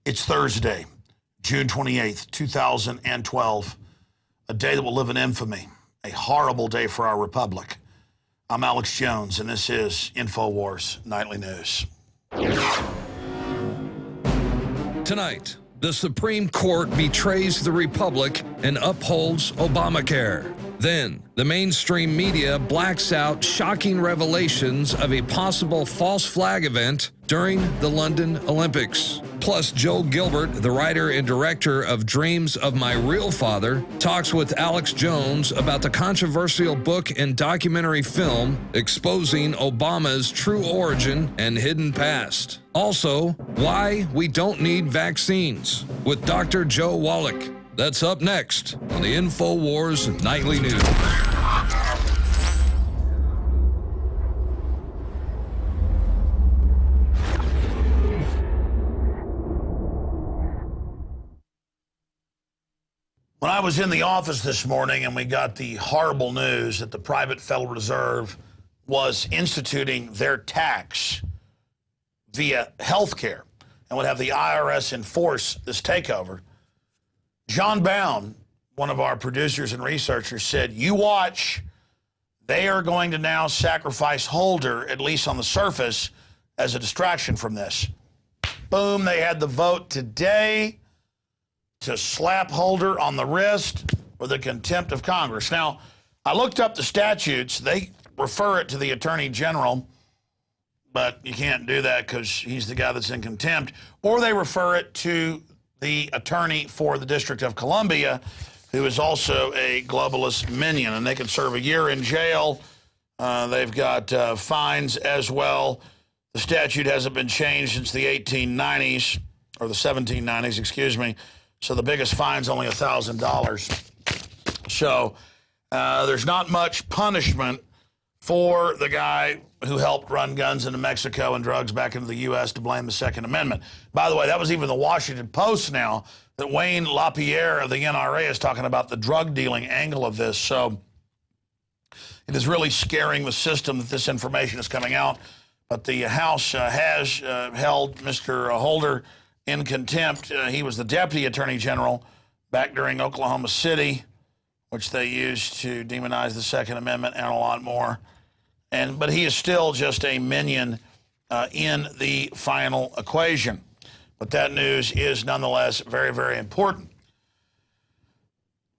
It's Thursday, June 28th, 2012, a day that will live in infamy, a horrible day for our republic. I'm Alex Jones, and this is Infowars Nightly News. Tonight, the Supreme Court betrays the Republic and upholds Obamacare. Then, the mainstream media blacks out shocking revelations of a possible false flag event during the London Olympics. Plus, Joel Gilbert, the writer and director of Dreams of My Real Father, talks with Alex Jones about the controversial book and documentary film exposing Obama's true origin and hidden past. Also, why we don't need vaccines with Dr. Joe Wallach. That's up next on the Infowars Nightly News. When I was in the office this morning and we got the horrible news that the private Federal Reserve was instituting their tax via health care and would have the IRS enforce this takeover, John Bound, one of our producers and researchers, said, you watch, they are going to now sacrifice Holder, at least on the surface, as a distraction from this. Boom, they had the vote today to slap Holder on the wrist for the contempt of Congress. Now, I looked up the statutes. They refer it to the Attorney General, but you can't do that because he's the guy that's in contempt. Or they refer it to the attorney for the District of Columbia, who is also a globalist minion, and they can serve a year in jail. They've got fines as well. The statute hasn't been changed since the 1890s, or the 1790s, excuse me. So the biggest fine's only $1,000. So there's not much punishment for the guy who helped run guns into Mexico and drugs back into the U.S. to blame the Second Amendment. By the way, that was even the Washington Post now, that Wayne LaPierre of the NRA is talking about the drug dealing angle of this. So it is really scaring the system that this information is coming out. But the House has held Mr. Holder in contempt. He was the Deputy Attorney General back during Oklahoma City, which they used to demonize the Second Amendment and a lot more. But he is still just a minion in the final equation. But that news is nonetheless very, very important.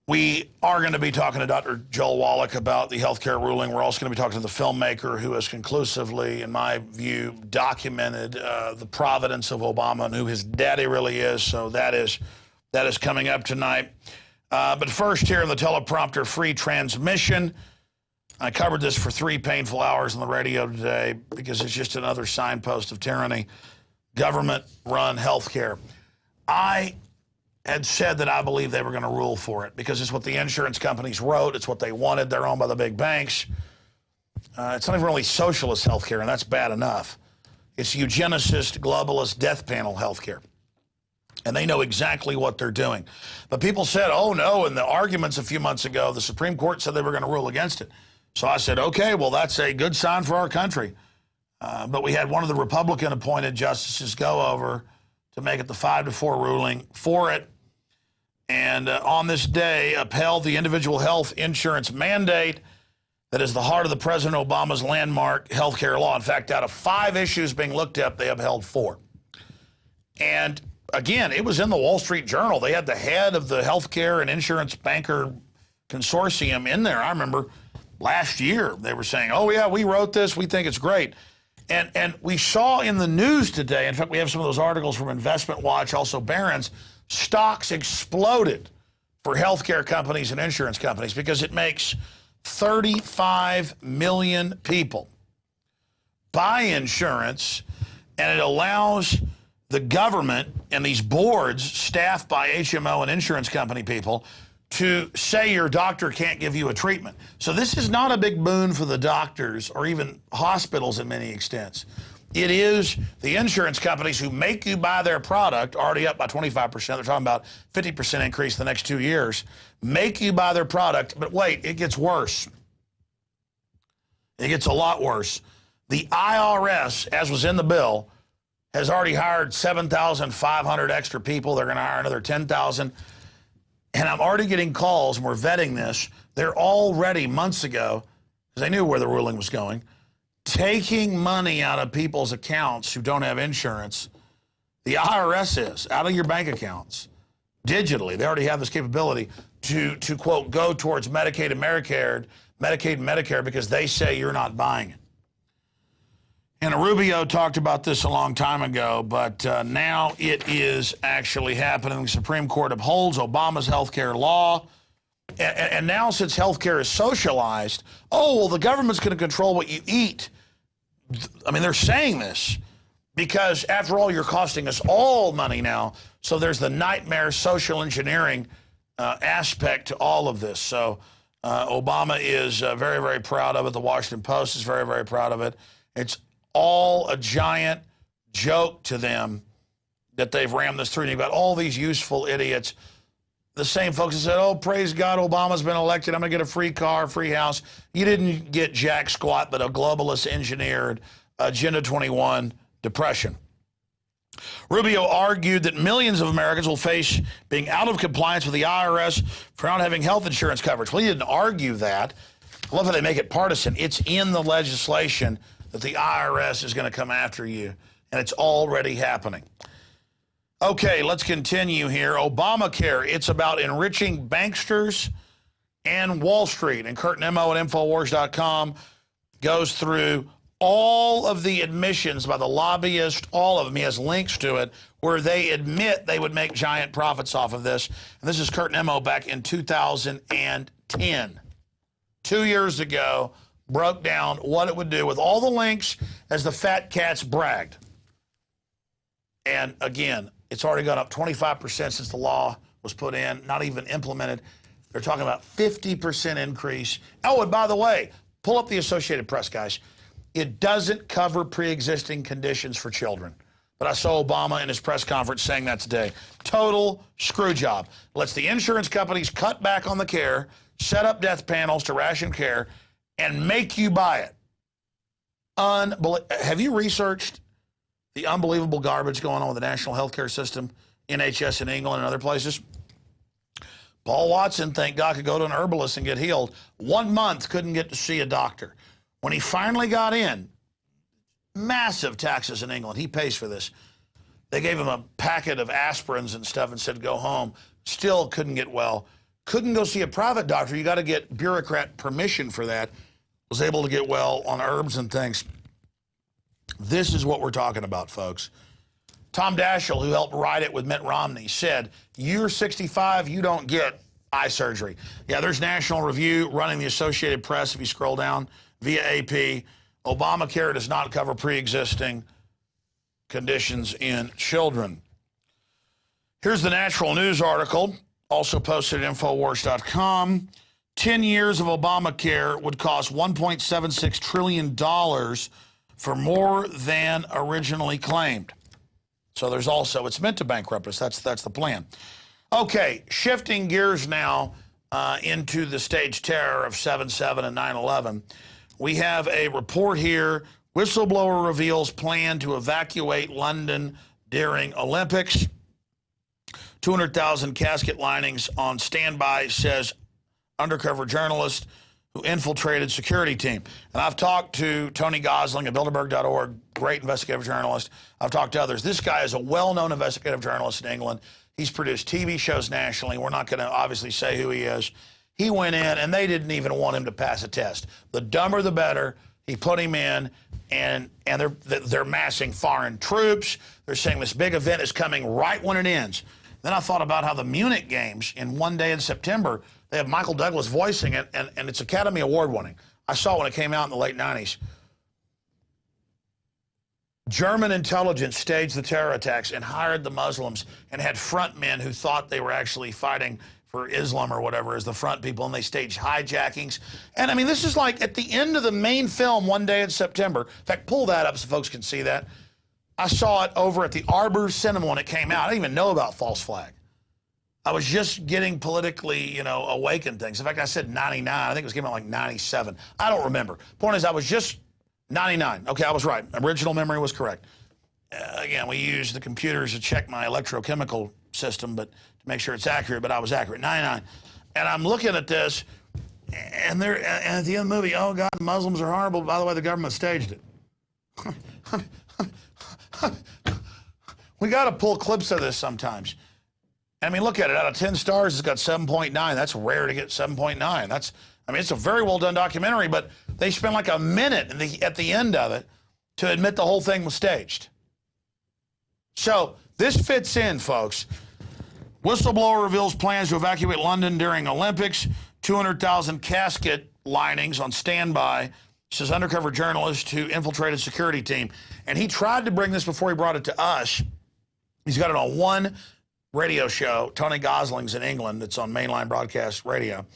We are going to be talking to Dr. Joel Wallach about the healthcare ruling. We're also going to be talking to the filmmaker who has conclusively, in my view, documented the providence of Obama and who his daddy really is. So that is coming up tonight. But first, here in the teleprompter free transmission, I covered this for 3 painful hours on the radio today because it's just another signpost of tyranny. Government-run healthcare. I had said that I believe they were going to rule for it because it's what the insurance companies wrote. It's what they wanted. They're owned by the big banks. It's not even really socialist healthcare, and that's bad enough. It's eugenicist, globalist, death panel healthcare. And they know exactly what they're doing. But people said, oh, no, in the arguments a few months ago, the Supreme Court said they were going to rule against it. So I said, okay, well, that's a good sign for our country. But we had one of the Republican-appointed justices go over to make it the 5-4 ruling for it. And on this day, upheld the individual health insurance mandate that is the heart of the President Obama's landmark health care law. In fact, out of 5 issues being looked at, they upheld 4. And again, it was in the Wall Street Journal. They had the head of the healthcare and insurance banker consortium in there. I remember last year they were saying, oh, yeah, we wrote this. We think it's great. And we saw in the news today, in fact, we have some of those articles from Investment Watch, also Barron's, stocks exploded for healthcare companies and insurance companies because it makes 35 million people buy insurance, and it allows the government and these boards staffed by HMO and insurance company people to say your doctor can't give you a treatment. So this is not a big boon for the doctors or even hospitals in many extents. It is the insurance companies who make you buy their product, already up by 25%. They're talking about 50% increase in the next 2 years. Make you buy their product, but wait, it gets worse. It gets a lot worse. The IRS, as was in the bill, has already hired 7,500 extra people. They're going to hire another 10,000. And I'm already getting calls, and we're vetting this. They're already, months ago, because they knew where the ruling was going, taking money out of people's accounts who don't have insurance. The IRS is, out of your bank accounts, digitally. They already have this capability to quote, go towards Medicaid and Medicare because they say you're not buying it. And Rubio talked about this a long time ago, but now it is actually happening. The Supreme Court upholds Obama's health care law. And now, since health care is socialized, oh, well, the government's going to control what you eat. I mean, they're saying this because, after all, you're costing us all money now. So there's the nightmare social engineering aspect to all of this. So Obama is very, very proud of it. The Washington Post is very, very proud of it. It's all a giant joke to them that they've rammed this through. And you've got all these useful idiots, the same folks that said, oh, praise God, Obama's been elected. I'm going to get a free car, free house. You didn't get jack squat, but a globalist engineered Agenda 21 depression. Rubio argued that millions of Americans will face being out of compliance with the IRS for not having health insurance coverage. Well, he didn't argue that. I love how they make it partisan. It's in the legislation that the IRS is going to come after you, and it's already happening. Okay, let's continue here. Obamacare, it's about enriching banksters and Wall Street. And Kurt Nimmo at Infowars.com goes through all of the admissions by the lobbyist, all of them. He has links to it where they admit they would make giant profits off of this. And this is Kurt Nimmo back in 2010. 2 years ago, broke down what it would do with all the links as the fat cats bragged. And again, it's already gone up 25% since the law was put in, not even implemented. They're talking about 50% increase. Oh, and by the way, pull up the Associated Press, guys. It doesn't cover pre-existing conditions for children. But I saw Obama in his press conference saying that today. Total screw job. Lets the insurance companies cut back on the care, set up death panels to ration care, and make you buy it. Have you researched the unbelievable garbage going on with the national healthcare system, NHS in England and other places? Paul Watson, thank God, could go to an herbalist and get healed. 1 month, couldn't get to see a doctor. When he finally got in, massive taxes in England. He pays for this. They gave him a packet of aspirins and stuff and said, go home. Still couldn't get well. Couldn't go see a private doctor. You got to get bureaucrat permission for that. Was able to get well on herbs and things. This is what we're talking about, folks. Tom Daschle, who helped write it with Mitt Romney, said, you're 65, you don't get eye surgery. Yeah, there's National Review running the Associated Press, if you scroll down, via AP. Obamacare does not cover pre-existing conditions in children. Here's the Natural News article, also posted at Infowars.com. 10 years of Obamacare would cost $1.76 trillion for more than originally claimed. So there's also, it's meant to bankrupt us. That's the plan. Okay, shifting gears now into the staged terror of 7/7 and 9/11. We have a report here. Whistleblower reveals plan to evacuate London during Olympics. 200,000 casket linings on standby, says undercover journalist who infiltrated security team. And I've talked to Tony Gosling at Bilderberg.org, great investigative journalist. I've talked to others. This guy is a well-known investigative journalist in England. He's produced TV shows nationally. We're not going to obviously say who he is. He went in, and they didn't even want him to pass a test. The dumber, the better. He put him in, and they're massing foreign troops. They're saying this big event is coming right when it ends. Then I thought about how the Munich games in one day in September, they have Michael Douglas voicing it, and it's Academy Award winning. I saw it when it came out in the late 90s. German intelligence staged the terror attacks and hired the Muslims and had front men who thought they were actually fighting for Islam or whatever as the front people, and they staged hijackings. And I mean, this is like at the end of the main film, One Day in September. In fact, pull that up so folks can see that. I saw it over at the Arbor Cinema when it came out. I didn't even know about False Flag. I was just getting politically, awakened things. In fact, I said 99. I think it was came out like 97. I don't remember. Point is, I was just 99. Okay, I was right. Original memory was correct. Again, we use the computers to check my electrochemical system, but to make sure it's accurate, but I was accurate, 99. And I'm looking at this, and at the end of the movie, oh God, Muslims are horrible. By the way, the government staged it. We got to pull clips of this sometimes. I mean, look at it. Out of 10 stars, it's got 7.9. That's rare to get 7.9. I mean, it's a very well done documentary, but they spent like a minute at the end of it to admit the whole thing was staged. So this fits in, folks. Whistleblower reveals plans to evacuate London during Olympics. 200,000 casket linings on standby, says undercover journalist who infiltrated security team. And he tried to bring this before he brought it to us. He's got it on one radio show, Tony Gosling's in England, that's on mainline broadcast radio.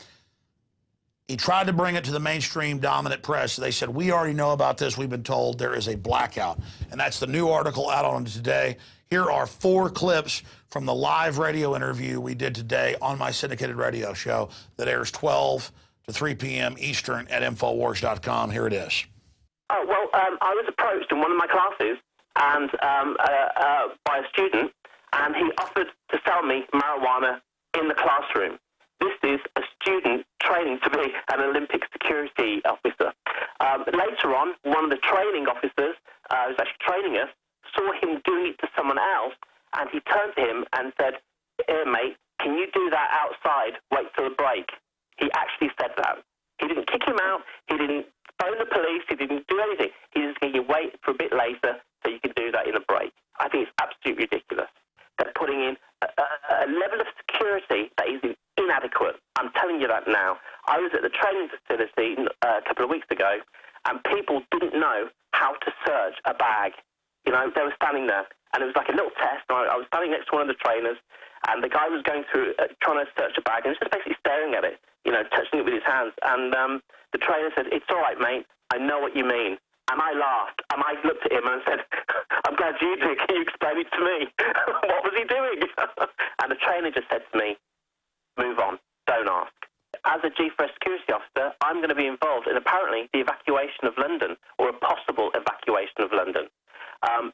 He tried to bring it to the mainstream dominant press. They said, we already know about this. We've been told there is a blackout. And that's the new article out on today. Here are 4 clips from the live radio interview we did today on my syndicated radio show that airs 12 to 3 p.m. Eastern at Infowars.com. Here it is. Well, I was approached in one of my classes and by a student, and he offered to sell me marijuana in the classroom. This is a student training to be an Olympic security officer. Later on, one of the training officers who's actually training us saw him doing it to someone else, and he turned to him and said, "Here, mate, can you do that outside? Wait till the break." He actually said that. He didn't kick him out. He didn't phone the police. He didn't do anything. He just said, "You wait for a bit later so you can do that in a break." I think it's absolutely ridiculous. They're putting in a level of security that is inadequate. I'm telling you that now. I was at the training facility a couple of weeks ago, and people didn't know how to search a bag. You know, they were standing there, and it was like a little test. And I was standing next to one of the trainers, and the guy was going through, trying to search a bag, and he was just basically staring at it, you know, touching it with his hands. And the trainer said, "It's all right, mate. I know what you mean." And I laughed, and I looked at him and said, "I'm glad you do. Can you explain it to me?" What was he doing? And the trainer just said to me, "Move on. Don't ask." As a G4S security officer, I'm going to be involved in apparently the evacuation of London, or a possible evacuation of London.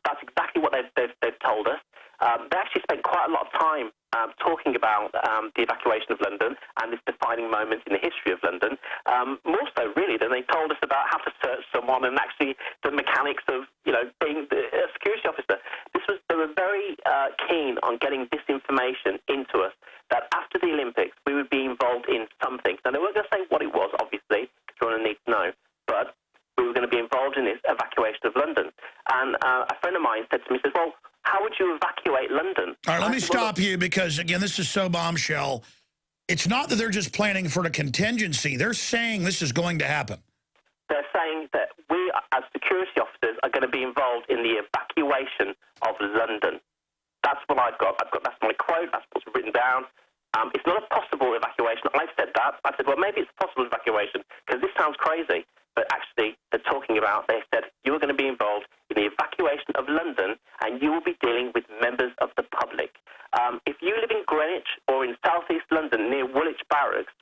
That's exactly what they've told us. They actually spent quite a lot of time talking about the evacuation of London and this defining moment in the history of London, more so really than they told us about how to search someone and actually the mechanics of, you know, being a security officer. They were very keen on getting this information into us, that after the Olympics we would be involved in something. Now, they weren't going to say what it was, obviously, because you're going to need to know, but we were going to be involved in this evacuation of London. And a friend of mine said to me, says, "Well, how would you evacuate London?" All right, let me stop you because, again, this is so bombshell. It's not that they're just planning for a contingency. They're saying this is going to happen. They're saying that we, as security officers, are going to be involved in the evacuation of London. That's what I've got. That's my quote. That's what's written down. It's not a possible evacuation. I've said that. I said, well, maybe it's a possible evacuation because this sounds crazy. But actually, they're talking about, they said, you are going to be involved in the evacuation of London and you will be dealing with members of the public. If you live in Greenwich or in southeast London near Woolwich Barracks,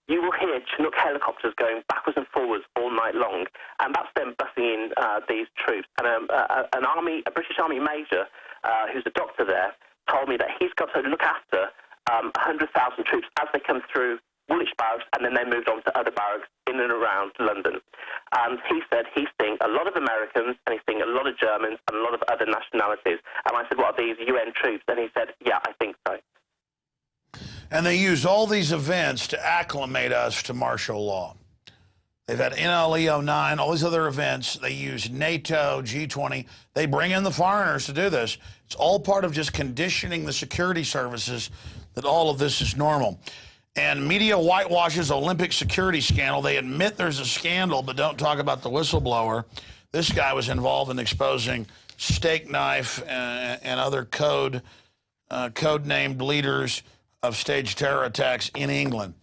you will hear Chinook helicopters going backwards and forwards all night long, and that's them busing in these troops. And a British Army major, who's a doctor there, told me that he's got to look after 100,000 troops as they come through Woolwich Barracks, and then they moved on to other barracks in and around London. And he said he's seeing a lot of Americans, and he's seeing a lot of Germans, and a lot of other nationalities. And I said, what are these UN troops? And he said, yeah, I think so. And they use all these events to acclimate us to martial law. They've had NLE 09, all these other events. They use NATO, G20. They bring in the foreigners to do this. It's all part of just conditioning the security services that all of this is normal. And media whitewashes Olympic security scandal. They admit there's a scandal, but don't talk about the whistleblower. This guy was involved in exposing Steak Knife and other code-named leaders of staged terror attacks in England.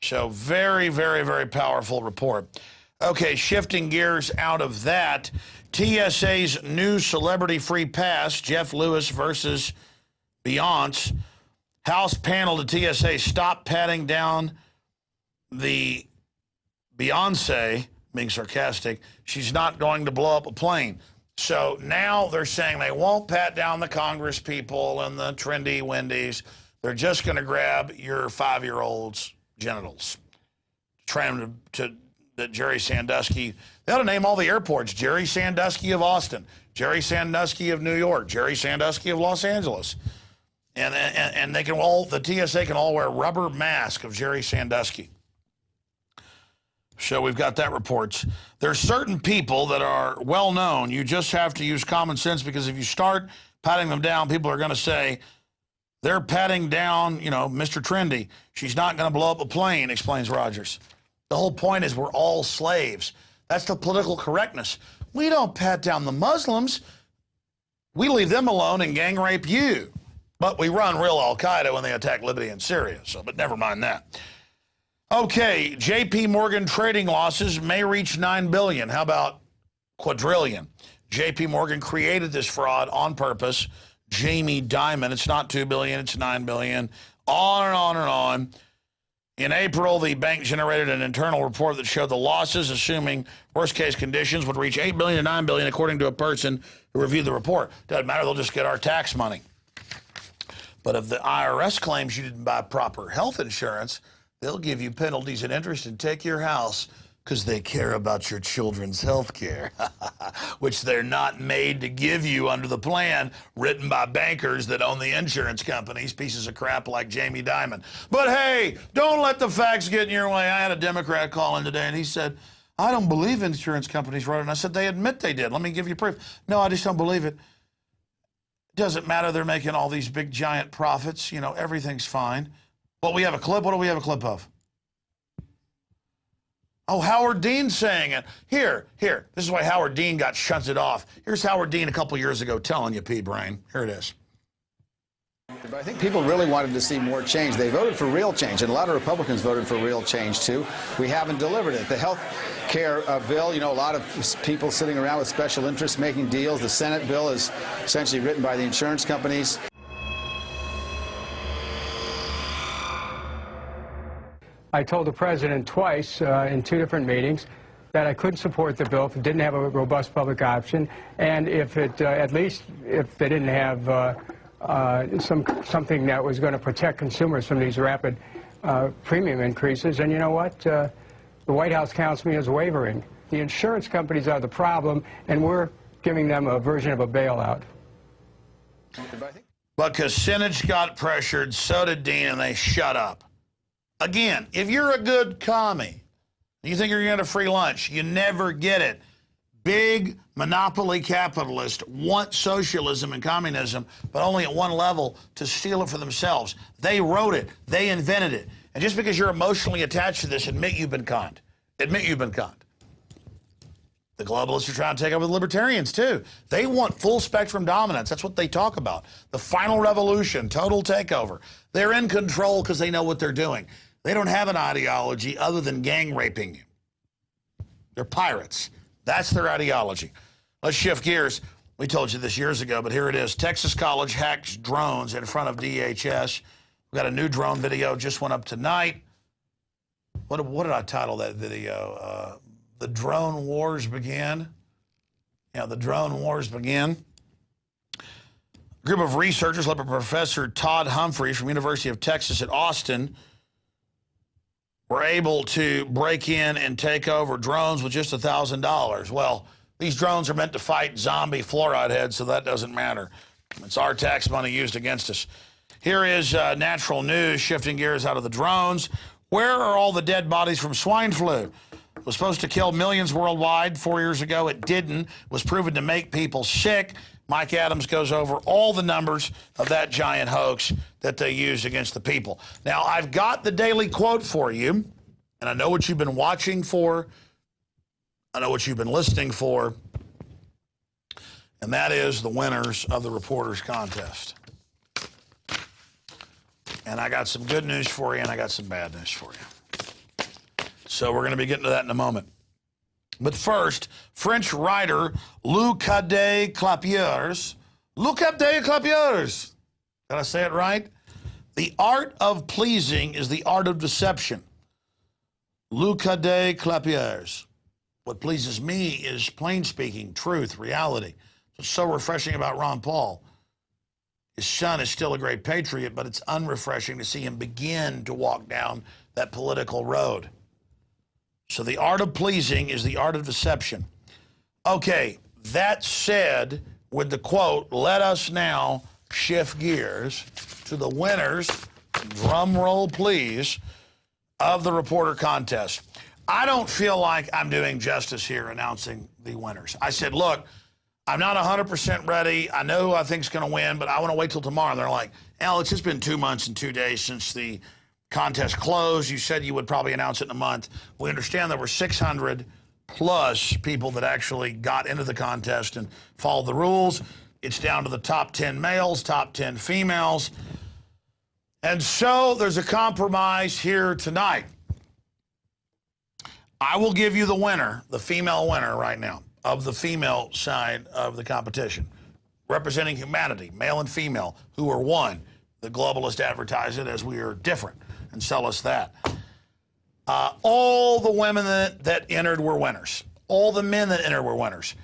So very, very, very powerful report. Okay, shifting gears out of that, TSA's new celebrity-free pass, Jeff Lewis versus Beyonce. House panel to TSA stop patting down the Beyonce, being sarcastic. She's not going to blow up a plane. So now they're saying they won't pat down the Congress people and the trendy Wendy's. They're just going to grab your 5-year-old's genitals. Train them to Jerry Sandusky. They ought to name all the airports. Jerry Sandusky of Austin, Jerry Sandusky of New York, Jerry Sandusky of Los Angeles. And they can all, the TSA can all wear a rubber mask of Jerry Sandusky. So we've got that reports. There's certain people that are well known. You just have to use common sense, because if you start patting them down, people are going to say, they're patting down, you know, Mr. Trendy. She's not going to blow up a plane, explains Rogers. The whole point is we're all slaves. That's the political correctness. We don't pat down the Muslims. We leave them alone and gang rape you. But we run real Al-Qaeda when they attack Libya and Syria. So, but never mind that. Okay, J.P. Morgan trading losses may reach $9 billion. How about quadrillion? J.P. Morgan created this fraud on purpose. Jamie Dimon, it's not $2 billion, it's $9 billion. On and on and on. In April, the bank generated an internal report that showed the losses, assuming worst-case conditions, would reach $8 billion to $9 billion, according to a person who reviewed the report. Doesn't matter, they'll just get our tax money. But if the IRS claims you didn't buy proper health insurance, they'll give you penalties and interest and take your house, because they care about your children's health care, which they're not made to give you under the plan written by bankers that own the insurance companies, pieces of crap like Jamie Dimon. But hey, don't let the facts get in your way. I had a Democrat call in today, and he said, I don't believe insurance companies wrote it. And I said, they admit they did. Let me give you proof. No, I just don't believe it. Doesn't matter. They're making all these big, giant profits. You know, everything's fine. Well, we have a clip. What do we have a clip of? Oh, Howard Dean saying it. Here. This is why Howard Dean got shunted off. Here's Howard Dean a couple years ago telling you, P-Brain. Here it is. But I think people really wanted to see more change. They voted for real change, and a lot of Republicans voted for real change, too. We haven't delivered it. The health care bill, you know, a lot of people sitting around with special interests making deals. The Senate bill is essentially written by the insurance companies. I told the president twice in 2 different meetings that I couldn't support the bill if it didn't have a robust public option, and if it, at least if they didn't have something that was going to protect consumers from these rapid premium increases. And you know what? The White House counts me as wavering. The insurance companies are the problem, and we're giving them a version of a bailout. Because Senate got pressured, so did Dean, and they shut up. Again, if you're a good commie, you think you're going to get a free lunch, you never get it. Big monopoly capitalists want socialism and communism, but only at one level, to steal it for themselves. They wrote it. They invented it. And just because you're emotionally attached to this, admit you've been conned. Admit you've been conned. The globalists are trying to take over the libertarians, too. They want full spectrum dominance. That's what they talk about. The final revolution, total takeover. They're in control because they know what they're doing. They don't have an ideology other than gang raping you. They're pirates. That's their ideology. Let's shift gears. We told you this years ago, but here it is. Texas College hacks drones in front of DHS. We've got a new drone video, just went up tonight. What did I title that video? The Drone Wars Begin. Yeah, the Drone Wars Begin. A group of researchers led by Professor Todd Humphreys from University of Texas at Austin were able to break in and take over drones with just $1,000. Well, these drones are meant to fight zombie fluoride heads, so that doesn't matter. It's our tax money used against us. Here is natural news, shifting gears out of the drones. Where are all the dead bodies from swine flu? It was supposed to kill millions worldwide 4 years ago. It didn't. It was proven to make people sick. Mike Adams goes over all the numbers of that giant hoax that they used against the people. Now, I've got the daily quote for you, and I know what you've been watching for. I know what you've been listening for, and that is the winners of the Reporters Contest. And I got some good news for you, and I got some bad news for you. So we're going to be getting to that in a moment. But first, French writer Lucas de Clapiers. Did I say it right? The art of pleasing is the art of deception. Lucas de Clapiers. What pleases me is plain speaking, truth, reality. What's so refreshing about Ron Paul, his son is still a great patriot, but it's unrefreshing to see him begin to walk down that political road. So the art of pleasing is the art of deception. Okay, that said, with the quote, let us now shift gears to the winners, drum roll please, of the reporter contest. I don't feel like I'm doing justice here announcing the winners. I said, look, I'm not 100% ready. I know who I think is going to win, but I want to wait till tomorrow. And they're like, Alex, it's been 2 months and 2 days since the contest closed. You said you would probably announce it in a month. We understand there were 600 plus people that actually got into the contest and followed the rules. It's down to the top 10 males, top 10 females. And so there's a compromise here tonight. I will give you the winner, the female winner right now, of the female side of the competition, representing humanity, male and female, who are one. The globalists advertise it as we are different and sell us that. All the women that entered were winners. All the men that entered were winners.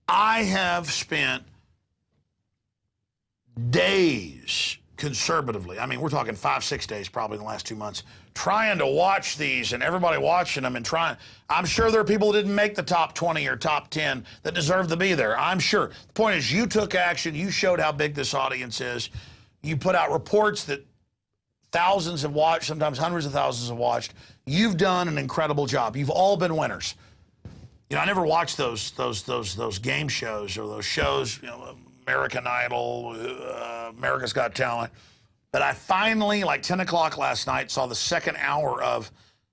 I have spent days conservatively, I mean, we're talking 5-6 days probably in the last 2 months, trying to watch these and everybody watching them and trying. I'm sure there are people who didn't make the top 20 or top 10 that deserve to be there. I'm sure. The point is you took action. You showed how big this audience is. You put out reports that thousands have watched, sometimes hundreds of thousands have watched. You've done an incredible job. You've all been winners. You know, I never watched those game shows or those shows, you know, American Idol, America's Got Talent. But I finally, like 10 o'clock last night, saw the second hour of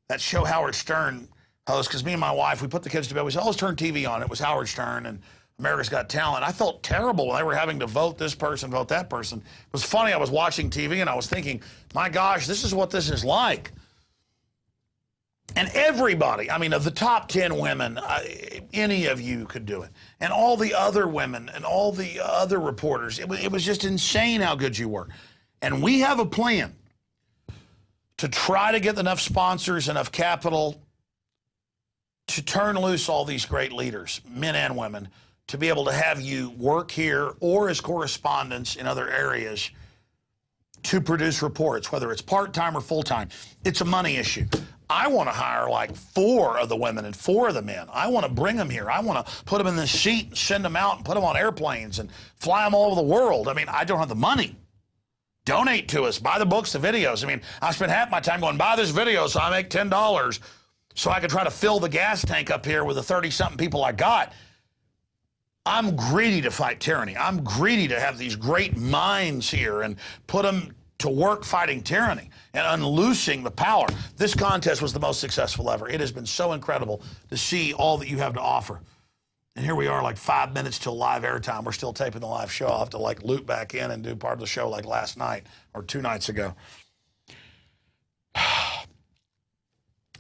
that show Howard Stern hosts, because me and my wife, we put the kids to bed. We said, oh, let's turn TV on. It was Howard Stern and America's Got Talent. I felt terrible when they were having to vote this person, vote that person. It was funny. I was watching TV and I was thinking, my gosh, this is what this is like. And everybody, I mean, of the top 10 women, any of you could do it. And all the other women and all the other reporters, it was just insane how good you were. And we have a plan to try to get enough sponsors, enough capital to turn loose all these great leaders, men and women, to be able to have you work here or as correspondents in other areas to produce reports, whether it's part-time or full-time. It's a money issue. I want to hire like 4 of the women and 4 of the men. I want to bring them here. I want to put them in the seat and send them out and put them on airplanes and fly them all over the world. I mean, I don't have the money. Donate to us. Buy the books, the videos. I mean, I spend half my time going, buy this video so I make $10 so I can try to fill the gas tank up here with the 30-something people I got. I'm greedy to fight tyranny. I'm greedy to have these great minds here and put them to work fighting tyranny and unloosing the power. This contest was the most successful ever. It has been so incredible to see all that you have to offer. And here we are, like 5 minutes till live airtime. We're still taping the live show. I'll have to like loop back in and do part of the show like last night or 2 nights ago.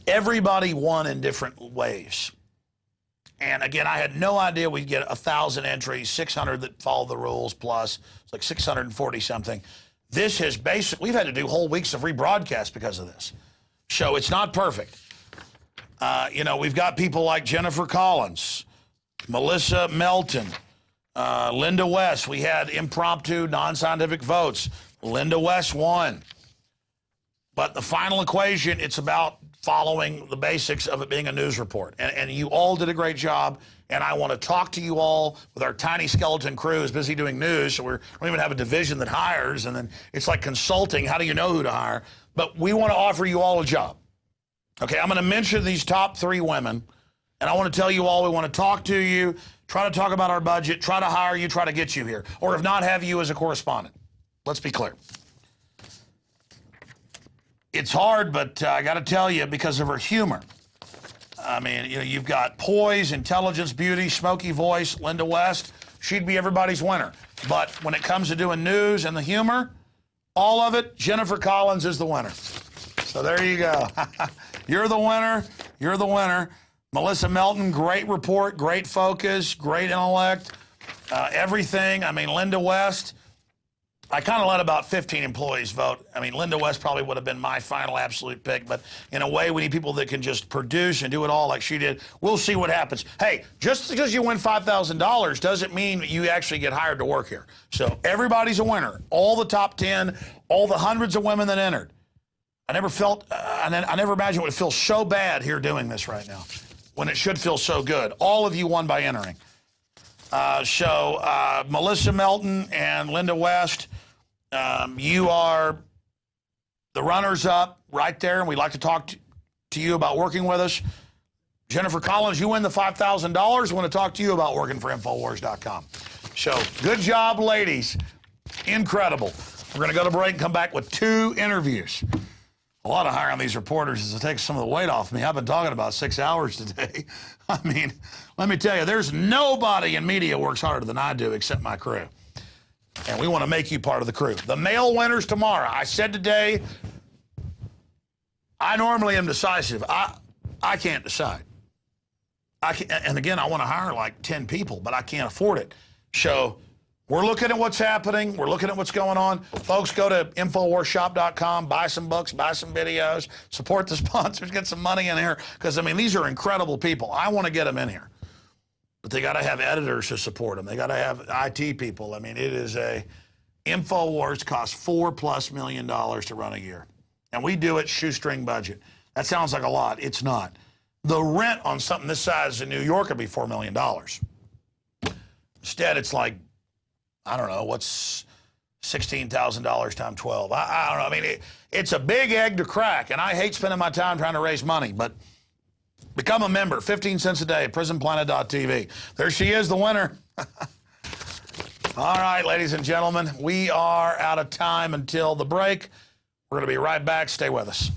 Everybody won in different ways. And again, I had no idea we'd get 1,000 entries, 600 that followed the rules plus. It's like 640 something. This has basically, we've had to do whole weeks of rebroadcast because of this. So it's not perfect. You know, we've got people like Jennifer Collins, Melissa Melton, Linda West. We had impromptu, non-scientific votes. Linda West won. But the final equation, it's about following the basics of it being a news report. And you all did a great job. And I want to talk to you all with our tiny skeleton crew who's busy doing news. So we don't even have a division that hires. And then it's like consulting. How do you know who to hire? But we want to offer you all a job. Okay, I'm going to mention these top 3 women. And I want to tell you all, we want to talk to you, try to talk about our budget, try to hire you, try to get you here. Or if not, have you as a correspondent. Let's be clear. It's hard, but I got to tell you, because of her humor. I mean, you know, you've got poise, intelligence, beauty, smoky voice, Linda West. She'd be everybody's winner. But when it comes to doing news and the humor, all of it, Jennifer Collins is the winner. So there you go. You're the winner. You're the winner. Melissa Melton, great report, great focus, great intellect, everything. I mean, Linda West, I kind of let about 15 employees vote. I mean, Linda West probably would have been my final absolute pick, but in a way, we need people that can just produce and do it all like she did. We'll see what happens. Hey, just because you win $5,000 doesn't mean you actually get hired to work here. So everybody's a winner. All the top 10, all the hundreds of women that entered. I never felt, I never imagined it would feel so bad here doing this right now when it should feel so good. All of you won by entering. Melissa Melton and Linda West, you are the runners-up right there, and we'd like to talk to you about working with us. Jennifer Collins, you win the $5,000. We want to talk to you about working for Infowars.com. So, good job, ladies. Incredible. We're going to go to break and come back with 2 interviews. A lot of hiring these reporters is to take some of the weight off me. I've been talking about 6 hours today. I mean, let me tell you, there's nobody in media works harder than I do except my crew. And we want to make you part of the crew. The male winners tomorrow. I said today, I normally am decisive. I can't decide. And again, I want to hire like 10 people, but I can't afford it. So we're looking at what's happening. We're looking at what's going on. Folks, go to InfoWarsShop.com, buy some books, buy some videos, support the sponsors, get some money in here. Because, I mean, these are incredible people. I want to get them in here. But they got to have editors to support them. They got to have IT people. I mean, it is Infowars costs $4+ million to run a year. And we do it shoestring budget. That sounds like a lot. It's not. The rent on something this size in New York would be $4 million. Instead, it's like, I don't know, what's $16,000 times 12? I don't know. I mean, it's a big egg to crack, and I hate spending my time trying to raise money, but become a member, 15 cents a day at prisonplanet.tv. There she is, the winner. All right, ladies and gentlemen, we are out of time until the break. We're going to be right back. Stay with us.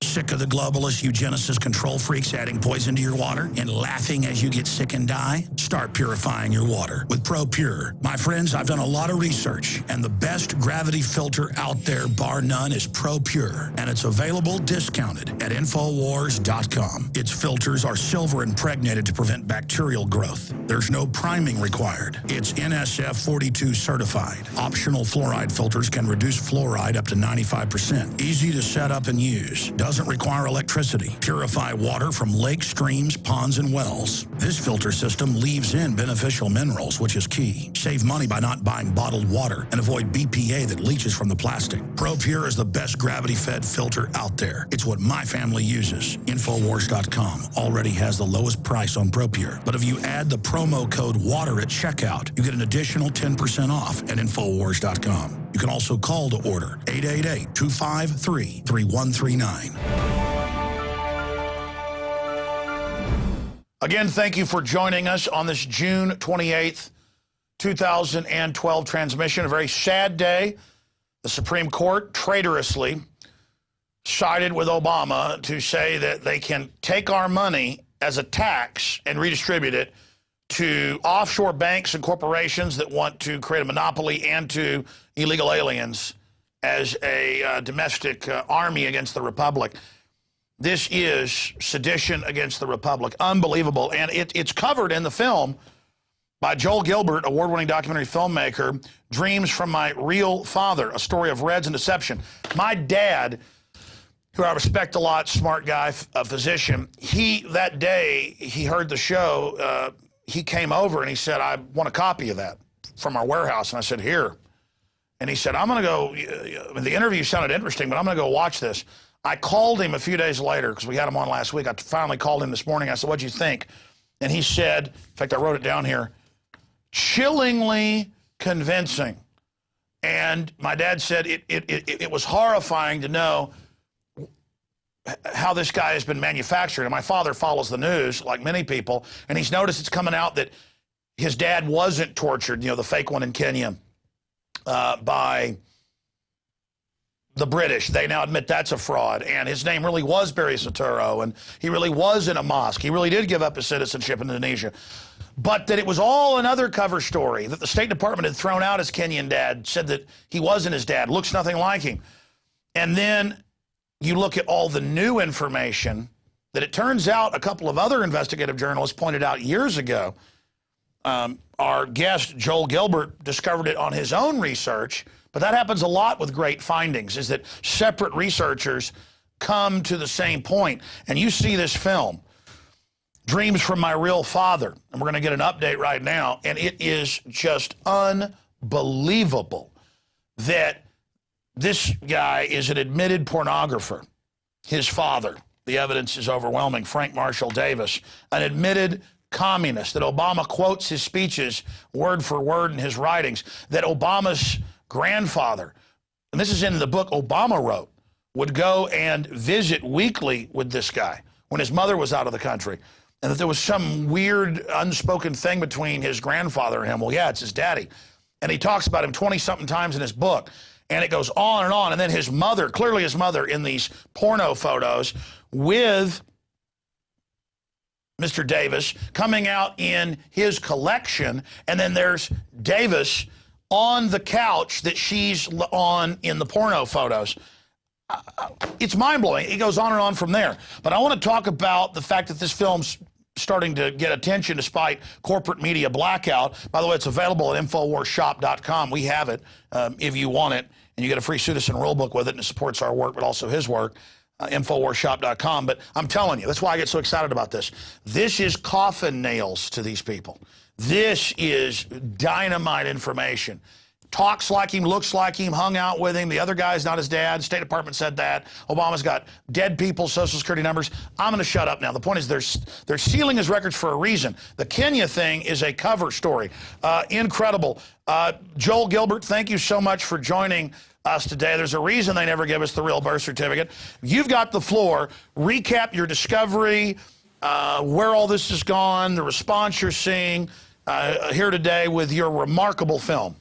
Sick of the globalists, eugenicists, control freaks adding poison to your water and laughing as you get sick and die? Start purifying your water with ProPure. My friends, I've done a lot of research, and the best gravity filter out there, bar none, is ProPure, and it's available discounted at Infowars.com. Its filters are silver impregnated to prevent bacterial growth. There's no priming required. It's NSF 42 certified. Optional fluoride filters can reduce fluoride up to 95%. Easy to set up and use. Doesn't require electricity. Purify water from lakes, streams, ponds, and wells. This filter system leaves in beneficial minerals, which is key. Save money by not buying bottled water and avoid BPA that leaches from the plastic. ProPure is the best gravity-fed filter out there. It's what my family uses. Infowars.com already has the lowest price on ProPure. But if you add the promo code WATER at checkout, you get an additional 10% off at Infowars.com. You can also call to order 888-253-3139. Again, thank you for joining us on this June 28th, 2012 transmission. A very sad day. The Supreme Court traitorously sided with Obama to say that they can take our money as a tax and redistribute it to offshore banks and corporations that want to create a monopoly and to illegal aliens as a domestic army against the Republic. This is sedition against the Republic. Unbelievable. And it's covered in the film by Joel Gilbert, award-winning documentary filmmaker, Dreams from My Real Father, a story of Reds and deception. My dad, who I respect a lot, smart guy, a physician, that day he heard the show, he came over and he said, I want a copy of that from our warehouse. And I said, here. And he said, I'm going to go, the interview sounded interesting, but I'm going to go watch this. I called him a few days later because we had him on last week. I finally called him this morning. I said, what'd you think? And he said, in fact, I wrote it down here, chillingly convincing. And my dad said it was horrifying to know how this guy has been manufactured. And my father follows the news, like many people, and he's noticed it's coming out that his dad wasn't tortured, the fake one in Kenya, by the British. They now admit that's a fraud, and his name really was Barry Soetoro, and he really was in a mosque. He really did give up his citizenship in Indonesia. But that it was all another cover story, that the State Department had thrown out his Kenyan dad, said that he wasn't his dad, looks nothing like him. And then you look at all the new information that it turns out a couple of other investigative journalists pointed out years ago. Our guest, Joel Gilbert, discovered it on his own research, but that happens a lot with great findings, is that separate researchers come to the same point. And you see this film, Dreams from My Real Father, and we're going to get an update right now, and it is just unbelievable that this guy is an admitted pornographer. His father, the evidence is overwhelming, Frank Marshall Davis, an admitted communist, that Obama quotes his speeches word for word in his writings, that Obama's grandfather, and this is in the book Obama wrote, would go and visit weekly with this guy when his mother was out of the country, and that there was some weird unspoken thing between his grandfather and him. Well, yeah, it's his daddy. And he talks about him 20-something times in his book, and it goes on and on. And then his mother, clearly his mother in these porno photos with Mr. Davis coming out in his collection, and then there's Davis on the couch that she's on in the porno photos. It's mind-blowing. It goes on and on from there. But I want to talk about the fact that this film's starting to get attention despite corporate media blackout. By the way, it's available at InfoWarsShop.com. We have it if you want it, and you get a free Citizen Rulebook with it, and it supports our work, but also his work. InfoWarsShop.com. But I'm telling you, that's why I get so excited about this. This is coffin nails to these people. This is dynamite information. Talks like him, looks like him, hung out with him. The other guy's not his dad. State Department said that. Obama's got dead people's Social Security numbers. I'm going to shut up now. The point is they're sealing his records for a reason. The Kenya thing is a cover story. Incredible. Joel Gilbert, thank you so much for joining us today. There's a reason they never give us the real birth certificate. You've got the floor. Recap your discovery, where all this has gone, the response you're seeing here today with your remarkable film.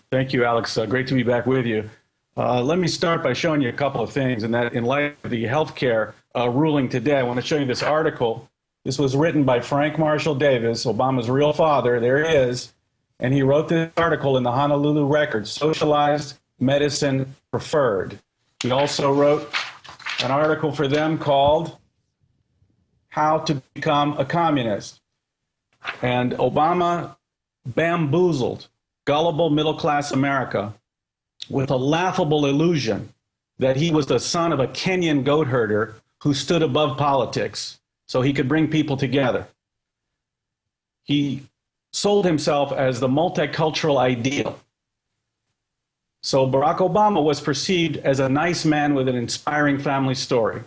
Thank you, Alex. Great to be back with you. Let me start by showing you a couple of things, and that in light of the healthcare ruling today, I want to show you this article. This was written by Frank Marshall Davis, Obama's real father. There he is. And he wrote this article in the Honolulu Record, Socialized Medicine Preferred. He also wrote an article for them called How to Become a Communist. And Obama bamboozled gullible middle-class America with a laughable illusion that he was the son of a Kenyan goat herder who stood above politics so he could bring people together. He sold himself as the multicultural ideal. So Barack Obama was perceived as a nice man with an inspiring family story.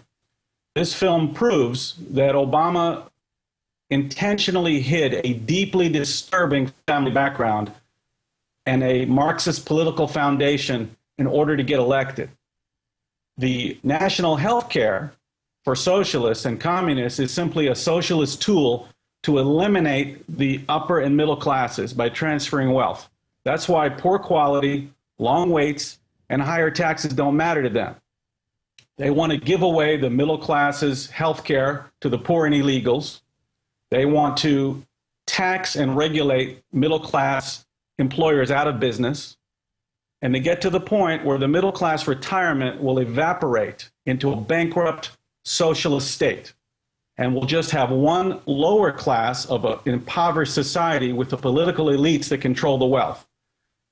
This film proves that Obama intentionally hid a deeply disturbing family background and a Marxist political foundation in order to get elected. The national health care for socialists and communists is simply a socialist tool to eliminate the upper and middle classes by transferring wealth. That's why poor quality, long waits, and higher taxes don't matter to them. They want to give away the middle class's health care to the poor and illegals. They want to tax and regulate middle class employers out of business, and they get to the point where the middle class retirement will evaporate into a bankrupt socialist state. And we'll just have one lower class of an impoverished society with the political elites that control the wealth.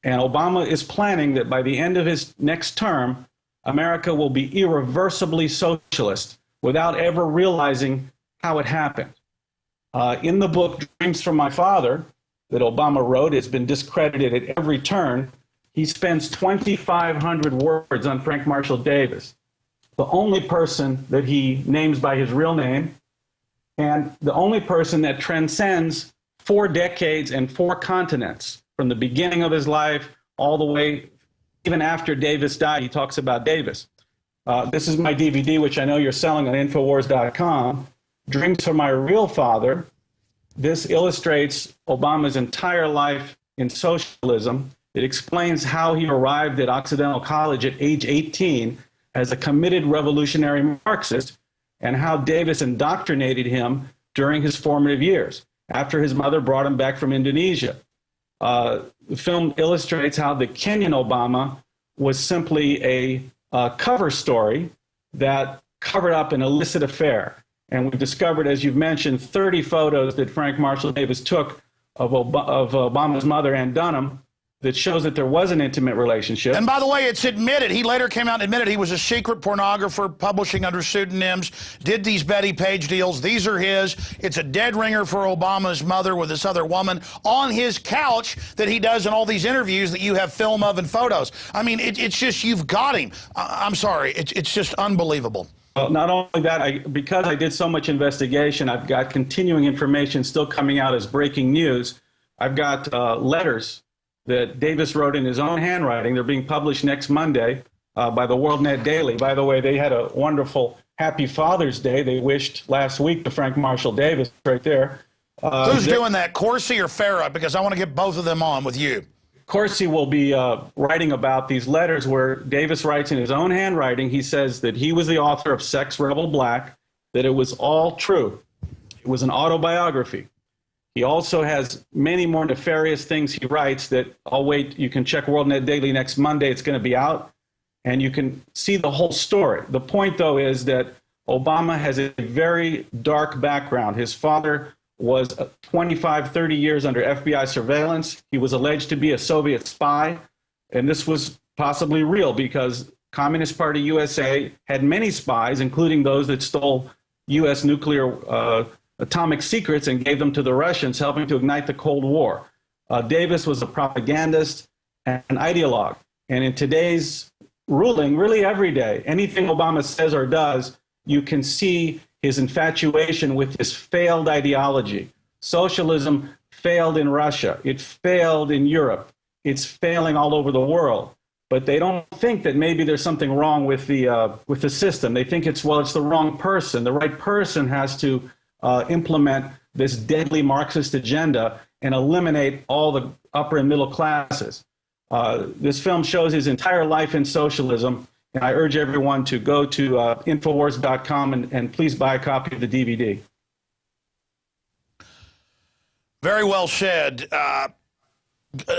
And Obama is planning that by the end of his next term, America will be irreversibly socialist without ever realizing how it happened. In the book, Dreams from My Father, that Obama wrote, has been discredited at every turn. He spends 2,500 words on Frank Marshall Davis, the only person that he names by his real name, and the only person that transcends 4 decades and 4 continents, from the beginning of his life all the way, even after Davis died, he talks about Davis. This is my DVD, which I know you're selling on Infowars.com, Dreams from My Real Father. This illustrates Obama's entire life in socialism It explains how he arrived at Occidental College at age 18 as a committed revolutionary Marxist, and how Davis indoctrinated him during his formative years after his mother brought him back from Indonesia. The film illustrates how the Kenyan Obama was simply a cover story that covered up an illicit affair. And we've discovered, as you've mentioned, 30 photos that Frank Marshall Davis took of Obama's mother, Ann Dunham, that shows that there was an intimate relationship. And by the way, it's admitted. He later came out and admitted he was a secret pornographer publishing under pseudonyms, did these Betty Page deals. These are his. It's a dead ringer for Obama's mother with this other woman on his couch that he does in all these interviews that you have film of and photos. I mean, it's just, you've got him. I'm sorry. It's just unbelievable. Well, not only that, because I did so much investigation, I've got continuing information still coming out as breaking news. I've got letters that Davis wrote in his own handwriting. They're being published next Monday by the WorldNet Daily. By the way, they had a wonderful Happy Father's Day. They wished last week to Frank Marshall Davis right there. Who's doing that, Corsi or Farah? Because I want to get both of them on with you. Corsi will be writing about these letters where Davis writes in his own handwriting. He says that he was the author of Sex Rebel Black, that it was all true. It was an autobiography. He also has many more nefarious things he writes that, I'll wait, you can check WorldNet Daily next Monday. It's going to be out, and you can see the whole story. The point, though, is that Obama has a very dark background. His father was 25, 30 years under FBI surveillance. He was alleged to be a Soviet spy, and this was possibly real because Communist Party USA had many spies, including those that stole U.S. nuclear atomic secrets and gave them to the Russians, helping to ignite the Cold War. Davis was a propagandist and an ideologue. And in today's ruling, really every day, anything Obama says or does, you can see his infatuation with this failed ideology. Socialism failed in Russia. It failed in Europe. It's failing all over the world. But they don't think that maybe there's something wrong with the system. They think it's the wrong person. The right person has to implement this deadly Marxist agenda and eliminate all the upper and middle classes. This film shows his entire life in socialism, and I urge everyone to go to Infowars.com and please buy a copy of the DVD. Very well said.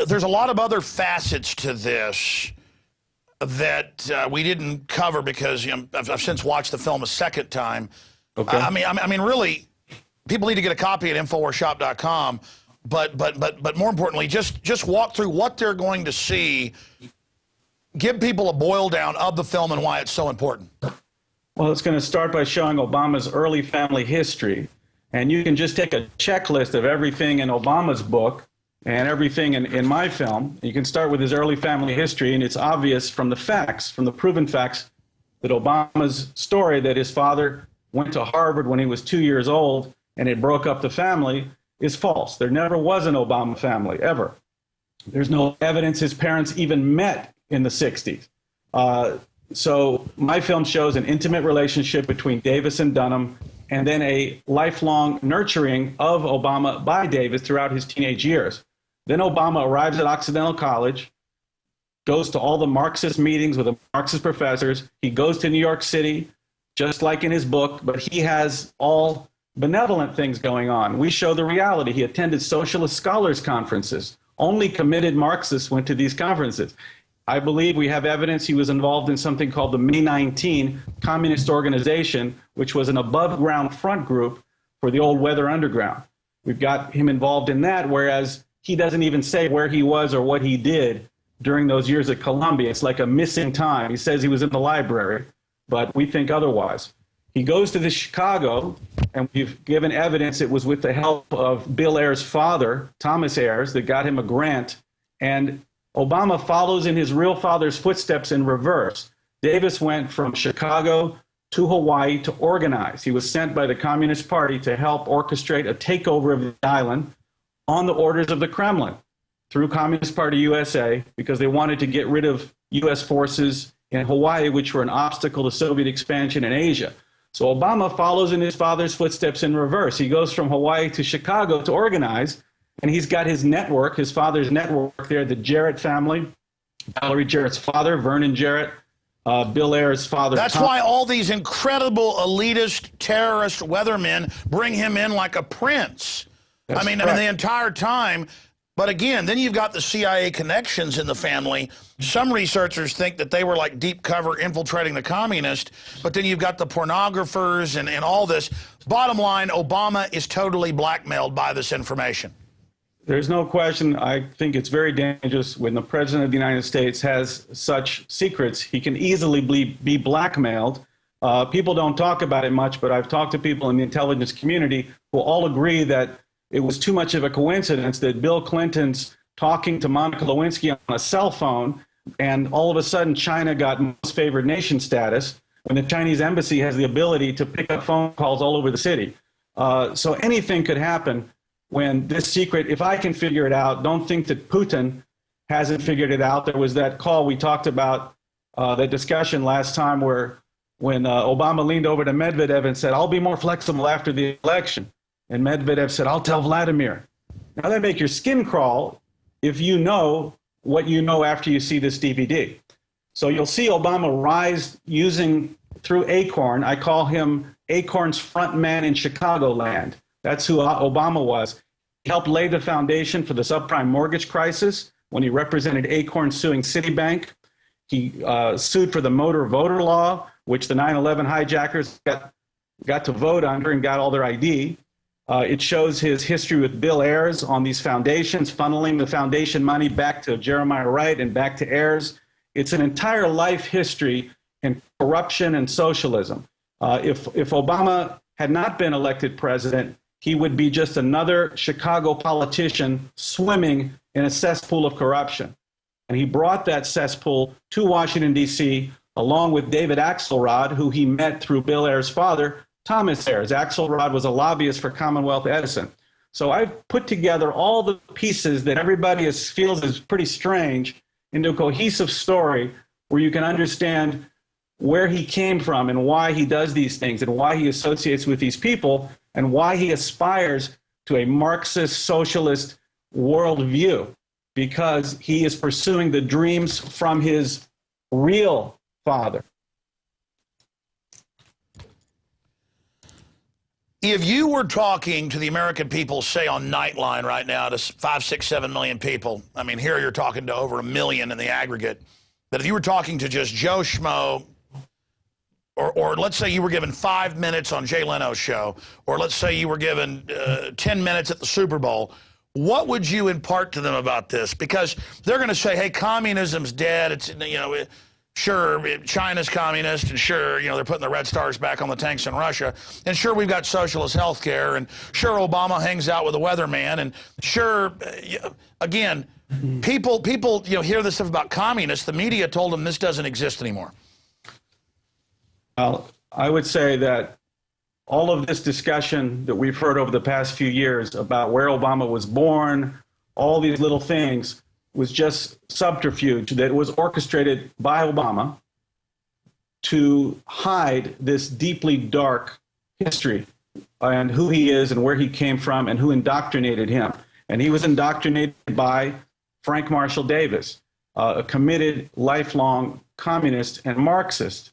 There's a lot of other facets to this that we didn't cover because I've since watched the film a second time. Okay. I mean, really, people need to get a copy at InfoWarsShop.com, but more importantly, just walk through what they're going to see. Give people a boil down of the film and why it's so important. Well, it's going to start by showing Obama's early family history. And you can just take a checklist of everything in Obama's book and everything in my film. You can start with his early family history, and it's obvious from the facts, from the proven facts, that Obama's story that his father went to Harvard when he was 2 years old and it broke up the family is false. There never was an Obama family, ever. There's no evidence his parents even met in the 60s. So my film shows an intimate relationship between Davis and Dunham, and then a lifelong nurturing of Obama by Davis throughout his teenage years. Then Obama arrives at Occidental College, goes to all the Marxist meetings with the Marxist professors. He goes to New York City, just like in his book, but he has all benevolent things going on. We show the reality. He attended socialist scholars conferences. Only committed Marxists went to these conferences. I believe we have evidence he was involved in something called the May 19 Communist Organization, which was an above-ground front group for the old Weather Underground. We've got him involved in that, whereas he doesn't even say where he was or what he did during those years at Columbia. It's like a missing time. He says he was in the library, but we think otherwise. He goes to Chicago, and we've given evidence it was with the help of Bill Ayers' father, Thomas Ayers, that got him a grant, and Obama follows in his real father's footsteps in reverse. Davis went from Chicago to Hawaii to organize. He was sent by the Communist Party to help orchestrate a takeover of the island on the orders of the Kremlin through Communist Party USA, because they wanted to get rid of U.S. forces in Hawaii, which were an obstacle to Soviet expansion in Asia. So Obama follows in his father's footsteps in reverse. He goes from Hawaii to Chicago to organize, And he's got his network, his father's network there, the Jarrett family, Valerie Jarrett's father, Vernon Jarrett, Bill Ayers' father. That's why all these incredible elitist terrorist weathermen bring him in like a prince. I mean, the entire time. But again, then you've got the CIA connections in the family. Some researchers think that they were like deep cover infiltrating the communists, but then you've got the pornographers and all this. Bottom line, Obama is totally blackmailed by this information. There's no question. I think it's very dangerous when the President of the United States has such secrets. He can easily be blackmailed. People don't talk about it much, but I've talked to people in the intelligence community who all agree that it was too much of a coincidence that Bill Clinton's talking to Monica Lewinsky on a cell phone, and all of a sudden China got most favored nation status when the Chinese embassy has the ability to pick up phone calls all over the city. So anything could happen when this secret, if I can figure it out, don't think that Putin hasn't figured it out. There was that call we talked about, that discussion last time when Obama leaned over to Medvedev and said, I'll be more flexible after the election. And Medvedev said, I'll tell Vladimir. Now that make your skin crawl if you know what you know after you see this DVD. So you'll see Obama rise through Acorn. I call him Acorn's front man in Chicagoland. That's who Obama was. He helped lay the foundation for the subprime mortgage crisis when he represented Acorn suing Citibank. He sued for the motor voter law, which the 9/11 hijackers got to vote under and got all their ID. It shows his history with Bill Ayers on these foundations, funneling the foundation money back to Jeremiah Wright and back to Ayers. It's an entire life history in corruption and socialism. If Obama had not been elected president, he would be just another Chicago politician swimming in a cesspool of corruption. And he brought that cesspool to Washington, D.C., along with David Axelrod, who he met through Bill Ayers' father, Thomas Ayers. Axelrod was a lobbyist for Commonwealth Edison. So I've put together all the pieces that everybody feels is pretty strange into a cohesive story where you can understand where he came from and why he does these things and why he associates with these people and why he aspires to a Marxist socialist worldview, because he is pursuing the dreams from his real father. If you were talking to the American people, say on Nightline right now, to 5, 6, 7 million people, I mean, here you're talking to over 1 million in the aggregate, that if you were talking to just Joe Schmo, or let's say you were given 5 minutes on Jay Leno's show, or let's say you were given 10 minutes at the Super Bowl, what would you impart to them about this? Because they're going to say, hey, communism's dead. It's, sure, China's communist, and sure, they're putting the Red Stars back on the tanks in Russia, and sure, we've got socialist health care, and sure, Obama hangs out with the weatherman, and sure, again, people, hear this stuff about communists. The media told them this doesn't exist anymore. Well, I would say that all of this discussion that we've heard over the past few years about where Obama was born, all these little things, was just subterfuge that was orchestrated by Obama to hide this deeply dark history and who he is and where he came from and who indoctrinated him. And he was indoctrinated by Frank Marshall Davis, a committed, lifelong communist and Marxist.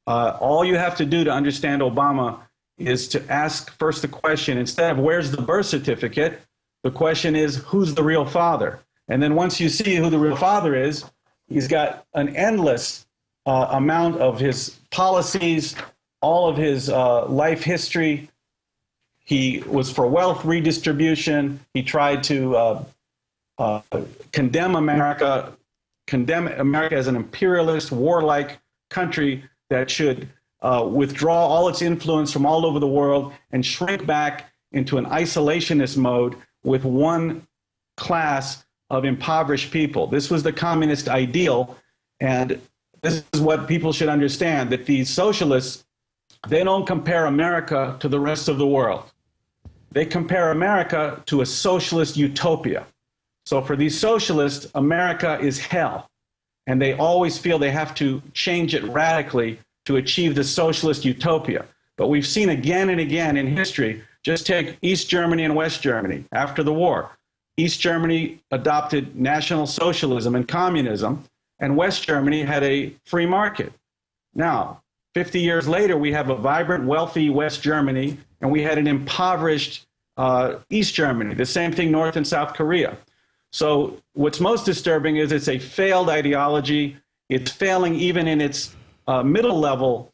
All you have to do to understand Obama is to ask first the question, instead of where's the birth certificate, the question is who's the real father? And then once you see who the real father is, he's got an endless amount of his policies, all of his life history. He was for wealth redistribution. He tried to condemn America as an imperialist, warlike country that should withdraw all its influence from all over the world and shrink back into an isolationist mode with one class of impoverished people. This was the communist ideal, and this is what people should understand, that these socialists, they don't compare America to the rest of the world. They compare America to a socialist utopia. So for these socialists, America is hell, and they always feel they have to change it radically to achieve the socialist utopia. But we've seen again and again in history, just take East Germany and West Germany after the war. East Germany adopted National Socialism and communism, and West Germany had a free market. Now, 50 years later, we have a vibrant, wealthy West Germany, and we had an impoverished East Germany, the same thing North and South Korea. So what's most disturbing is it's a failed ideology. It's failing even in its middle level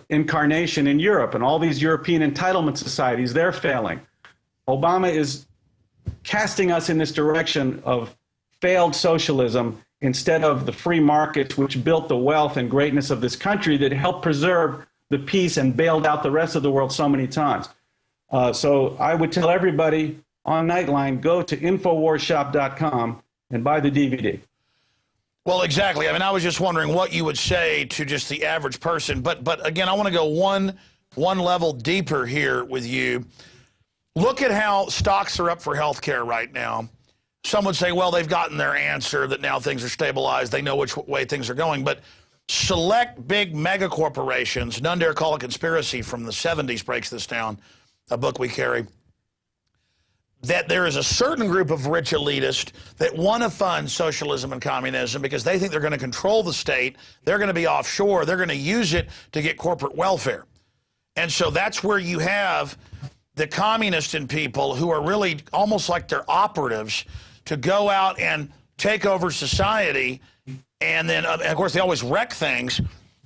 incarnation in Europe, and all these European entitlement societies, they're failing. Obama is casting us in this direction of failed socialism instead of the free markets which built the wealth and greatness of this country that helped preserve the peace and bailed out the rest of the world so many times. So I would tell everybody on Nightline, go to InfoWarsShop.com and buy the DVD. Well, exactly. I mean, I was just wondering what you would say to just the average person. But again, I want to go one level deeper here with you. Look at how stocks are up for healthcare right now. Some would say, well, they've gotten their answer, that now things are stabilized. They know which way things are going. But select big mega corporations, None Dare Call It Conspiracy from the 70s breaks this down, a book we carry, that there is a certain group of rich elitists that want to fund socialism and communism because they think they're going to control the state. They're going to be offshore. They're going to use it to get corporate welfare. And so that's where you have the communists and people who are really almost like they're operatives to go out and take over society. And then, of course, they always wreck things.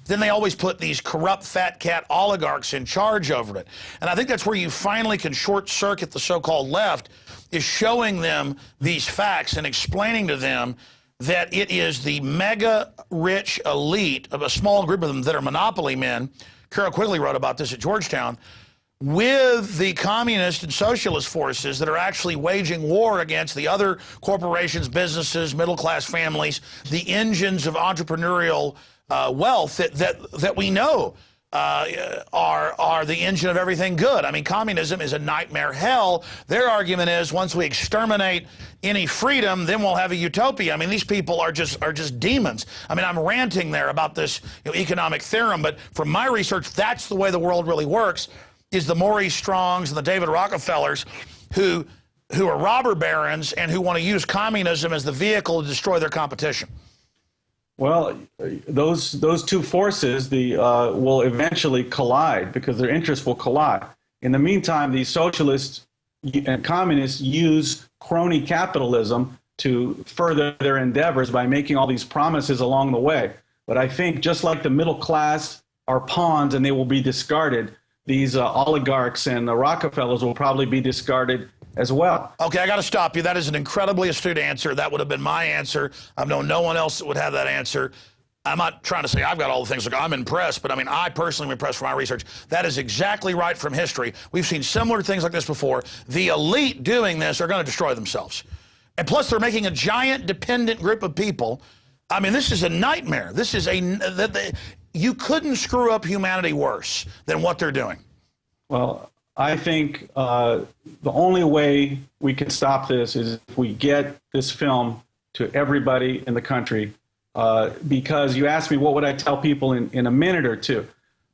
Then they always put these corrupt fat cat oligarchs in charge over it. And I think that's where you finally can short circuit the so-called left, is showing them these facts and explaining to them that it is the mega rich elite of a small group of them that are monopoly men. Carol Quigley wrote about this at Georgetown, with the communist and socialist forces that are actually waging war against the other corporations, businesses, middle-class families, the engines of entrepreneurial wealth that we know are the engine of everything good. I mean, communism is a nightmare hell. Their argument is once we exterminate any freedom, then we'll have a utopia. I mean, these people are just demons. I mean, I'm ranting there about this economic theorem, but from my research, that's the way the world really works, is the Maurice Strongs and the David Rockefellers who are robber barons and who want to use communism as the vehicle to destroy their competition. Well, those two forces will eventually collide because their interests will collide. In the meantime, these socialists and communists use crony capitalism to further their endeavors by making all these promises along the way. But I think just like the middle class are pawns and they will be discarded, these oligarchs and the Rockefellers will probably be discarded as well. Okay, I got to stop you. That is an incredibly astute answer. That would have been my answer. I've known no one else that would have that answer. I'm not trying to say I've got all the things. Look, I'm impressed, but I mean, I personally am impressed from my research. That is exactly right from history. We've seen similar things like this before. The elite doing this are going to destroy themselves. And plus, they're making a giant dependent group of people. I mean, this is a nightmare. This is you couldn't screw up humanity worse than what they're doing. Well, I think the only way we can stop this is if we get this film to everybody in the country. Because you asked me what would I tell people in a minute or two.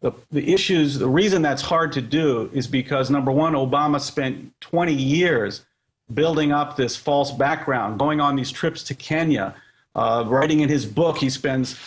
The issues, the reason that's hard to do is because, number one, Obama spent 20 years building up this false background, going on these trips to Kenya, writing in his book. He spends,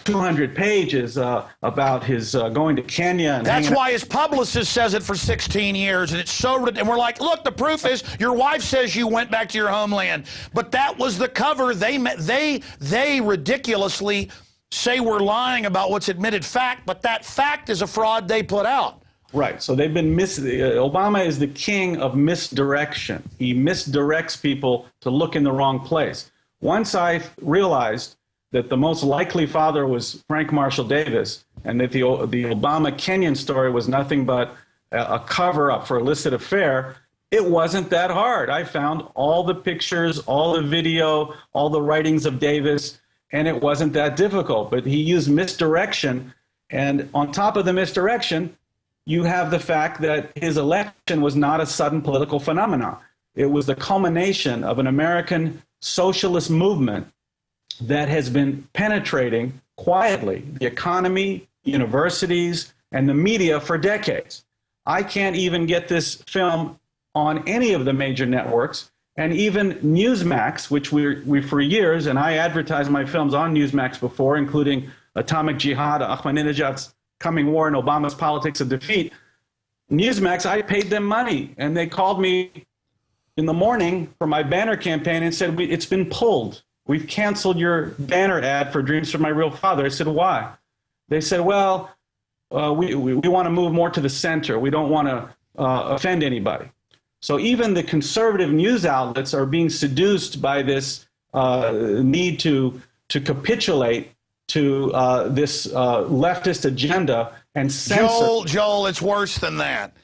200 pages about his going to Kenya. And that's why his publicist says it for 16 years, and it's so. And we're like, look, the proof is your wife says you went back to your homeland, but that was the cover. They ridiculously say we're lying about what's admitted fact, but that fact is a fraud they put out. Right. So they've been Obama is the king of misdirection. He misdirects people to look in the wrong place. Once I realized that the most likely father was Frank Marshall Davis, and that the Obama Kenyan story was nothing but a cover-up for illicit affair, it wasn't that hard. I found all the pictures, all the video, all the writings of Davis, and it wasn't that difficult. But he used misdirection, and on top of the misdirection, you have the fact that his election was not a sudden political phenomenon. It was the culmination of an American socialist movement that has been penetrating quietly the economy, universities, and the media for decades. I can't even get this film on any of the major networks, And even Newsmax, which we for years, and I advertised my films on Newsmax before, including Atomic Jihad, Ahmadinejad's Coming War, and Obama's Politics of Defeat. Newsmax, I paid them money, and they called me in the morning for my banner campaign and said, it's been pulled. We've canceled your banner ad for Dreams from My Real Father. I said, why? They said, well, we want to move more to the center. We don't want to offend anybody. So even the conservative news outlets are being seduced by this need to capitulate to this leftist agenda and censor. Joel, it's worse than that.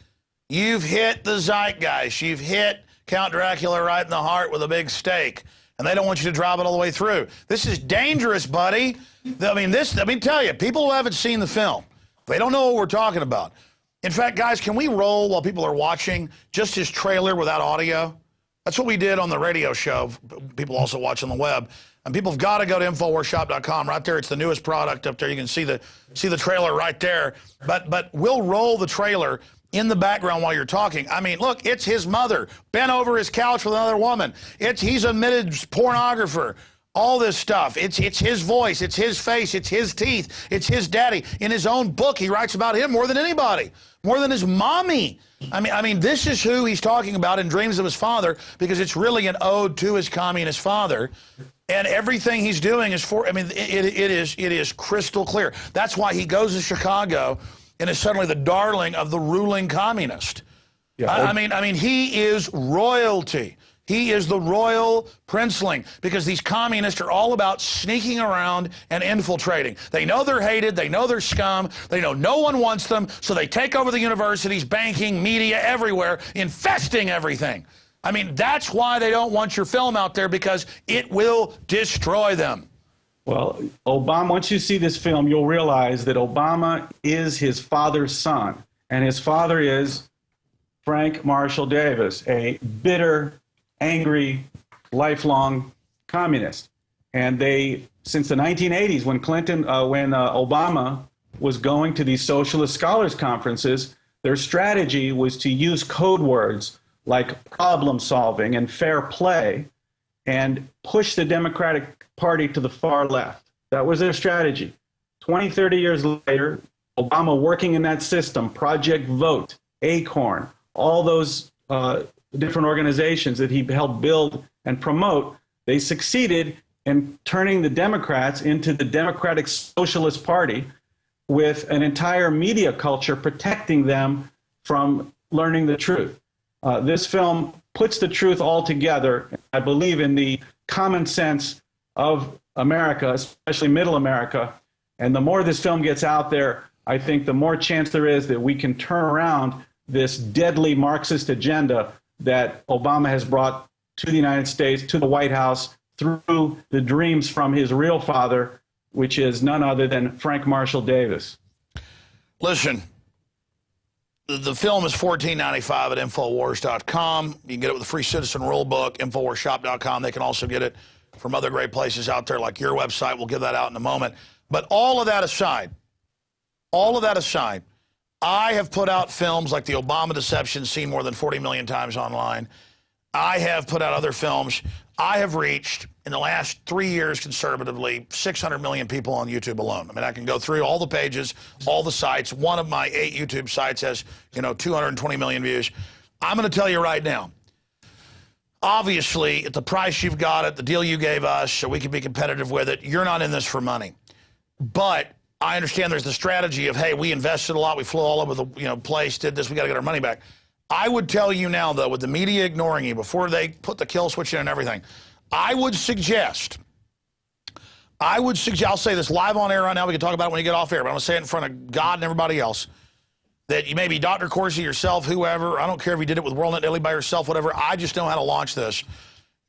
You've hit the zeitgeist. You've hit Count Dracula right in the heart with a big stake, and they don't want you to drive it all the way through. This is dangerous, buddy. I mean, tell you, people who haven't seen the film, they don't know what we're talking about. In fact, guys, can we roll while people are watching just his trailer without audio? That's what we did on the radio show. People also watch on the web. And people have got to go to InfoWarsShop.com. Right there, it's the newest product up there. You can see the trailer right there. But we'll roll the trailer in the background while you're talking. I mean, look, it's his mother bent over his couch with another woman. He's admitted pornographer. All this stuff. It's his voice. It's his face. It's his teeth. It's his daddy. In his own book, he writes about him more than anybody, more than his mommy. I mean, this is who he's talking about in Dreams of His Father, because it's really an ode to his communist father. And everything he's doing is for, I mean, it is crystal clear. That's why he goes to Chicago and is suddenly the darling of the ruling communist. Yeah, I mean, he is royalty. He is the royal princeling, because these communists are all about sneaking around and infiltrating. They know they're hated. They know they're scum. They know no one wants them, so they take over the universities, banking, media, everywhere, infesting everything. I mean, that's why they don't want your film out there, because it will destroy them. Well, Obama, once you see this film, you'll realize that Obama is his father's son, and his father is Frank Marshall Davis, a bitter, angry, lifelong communist. And they, since the 1980s, when Obama was going to these socialist scholars conferences, their strategy was to use code words like problem solving and fair play and push the Democratic Party to the far left. That was their strategy. 20, 30 years later, Obama working in that system, Project Vote, Acorn, all those different organizations that he helped build and promote, they succeeded in turning the Democrats into the Democratic Socialist Party, with an entire media culture protecting them from learning the truth. This film puts the truth all together, I believe, in the common sense of America, especially middle America. And the more this film gets out there, I think the more chance there is that we can turn around this deadly Marxist agenda that Obama has brought to the United States, to the White House, through the dreams from his real father, which is none other than Frank Marshall Davis. Listen, the film is $14.95 at Infowars.com. You can get it with the free Citizen Rulebook, InfoWarsShop.com. They can also get it from other great places out there like your website. We'll give that out in a moment. But all of that aside, I have put out films like The Obama Deception, seen more than 40 million times online. I have put out other films. I have reached, in the last 3 years conservatively, 600 million people on YouTube alone. I mean, I can go through all the pages, all the sites. One of my 8 YouTube sites has, 220 million views. I'm going to tell you right now, obviously, at the price you've got it, the deal you gave us, so we can be competitive with it, you're not in this for money. But I understand there's the strategy of, hey, we invested a lot, we flew all over the place, did this, we got to get our money back. I would tell you now, though, with the media ignoring you before they put the kill switch in and everything, I would suggest, I'll say this live on air right now, we can talk about it when you get off air, but I'm going to say it in front of God and everybody else, that you may be Dr. Corsi yourself, whoever, I don't care if you did it with WorldNet Daily by yourself, whatever, I just know how to launch this.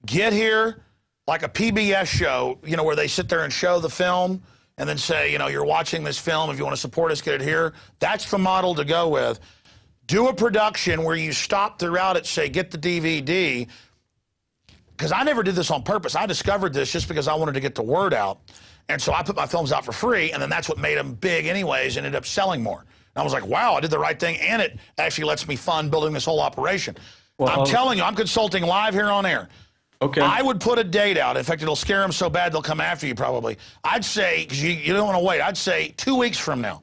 Get here like a PBS show, where they sit there and show the film, and then say, you're watching this film. If you want to support us, get it here. That's the model to go with. Do a production where you stop throughout it, say, get the DVD. Because I never did this on purpose. I discovered this just because I wanted to get the word out. And so I put my films out for free, and then that's what made them big anyways, and ended up selling more. And I was like, wow, I did the right thing, and it actually lets me fund building this whole operation. Well, I'm telling you, I'm consulting live here on air. Okay. I would put a date out. In fact, it'll scare them so bad they'll come after you probably. I'd say, because you don't want to wait, I'd say 2 weeks from now,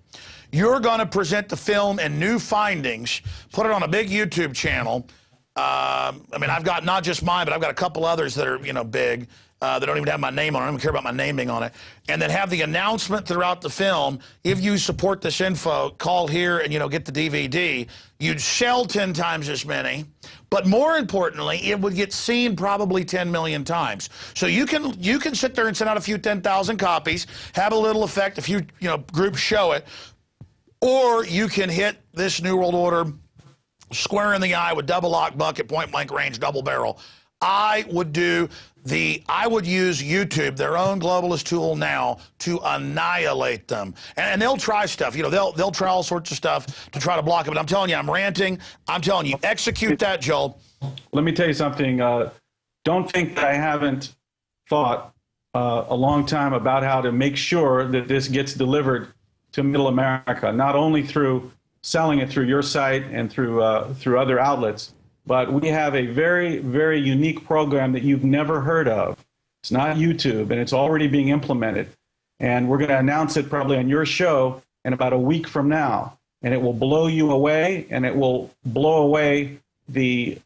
you're going to present the film and new findings, put it on a big YouTube channel. I mean, I've got not just mine, but I've got a couple others that are, big. They don't even have my name on it. I don't even care about my name being on it. And then have the announcement throughout the film. If you support this info, call here and, get the DVD. You'd sell 10 times as many. But more importantly, it would get seen probably 10 million times. So you can sit there and send out a few 10,000 copies, have a little effect, a few, groups show it. Or you can hit this New World Order square in the eye with double lock bucket, point blank range, double barrel. I would use YouTube, their own globalist tool now, to annihilate them. And they'll try stuff. They'll try all sorts of stuff to try to block it. But I'm telling you, I'm ranting. I'm telling you, execute that, Joel. Let me tell you something. Don't think that I haven't thought a long time about how to make sure that this gets delivered to Middle America, not only through selling it through your site and through other outlets, but we have a very, very unique program that you've never heard of. It's not YouTube, and it's already being implemented. And we're going to announce it probably on your show in about a week from now. And it will blow you away, and it will blow away the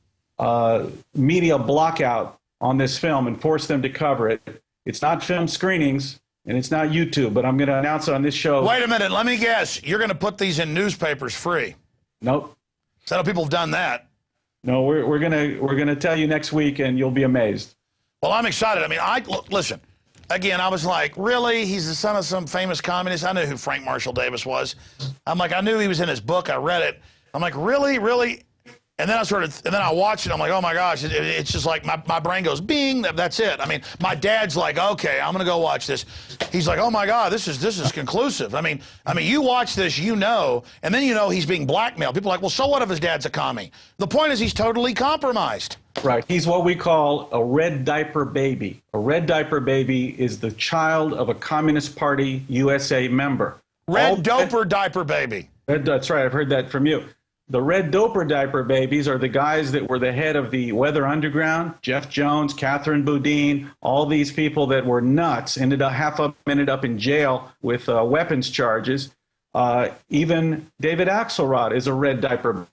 media blockout on this film and force them to cover it. It's not film screenings, and it's not YouTube, but I'm going to announce it on this show. Wait a minute. Let me guess. You're going to put these in newspapers free. Nope. So I know people have done that. No, we're gonna tell you next week, and you'll be amazed. Well, I'm excited. I mean, listen. Again, I was like, really? He's the son of some famous communist? I knew who Frank Marshall Davis was. I'm like, I knew he was in his book. I read it. I'm like, really, really? And then I watched it. I'm like, oh my gosh! It's just like my brain goes, bing. That's it. I mean, my dad's like, okay, I'm gonna go watch this. He's like, oh my God, this is conclusive. I mean, you watch this, and then he's being blackmailed. People are like, well, so what if his dad's a commie? The point is, he's totally compromised. Right. He's what we call a red diaper baby. A red diaper baby is the child of a Communist Party USA member. Red doper diaper baby. That's right. I've heard that from you. The red doper diaper babies are the guys that were the head of the Weather Underground, Jeff Jones, Catherine Boudin, all these people that were nuts, ended up in jail with weapons charges. Even David Axelrod is a red diaper.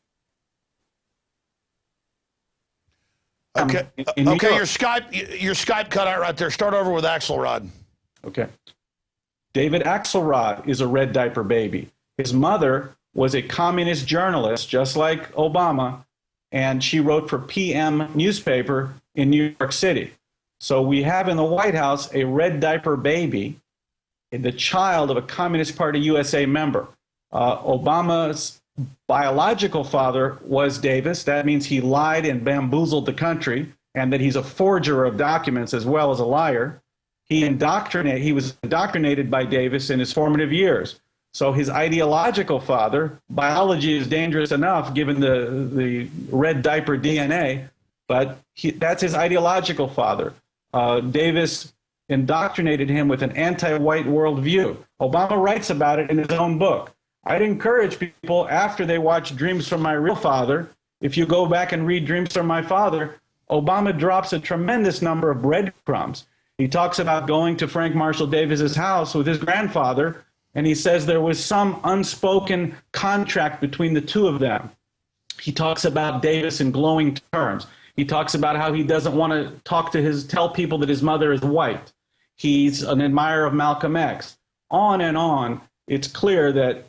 Okay, your Skype cut out right there. Start over with Axelrod. Okay. David Axelrod is a red diaper baby. His mother was a communist journalist, just like Obama, and she wrote for PM newspaper in New York City. So we have in the White House a red diaper baby, the child of a Communist Party USA member. Obama's biological father was Davis. That means he lied and bamboozled the country, and that he's a forger of documents as well as a liar. He was indoctrinated by Davis in his formative years. So his ideological father, biology is dangerous enough given the red diaper DNA, but that's his ideological father. Davis indoctrinated him with an anti-white worldview. Obama writes about it in his own book. I'd encourage people, after they watch Dreams from My Real Father, if you go back and read Dreams from My Father, Obama drops a tremendous number of breadcrumbs. He talks about going to Frank Marshall Davis's house with his grandfather, and he says there was some unspoken contract between the two of them. He talks about Davis in glowing terms. He talks about how he doesn't want to tell people that his mother is white. He's an admirer of Malcolm X. On and on, it's clear that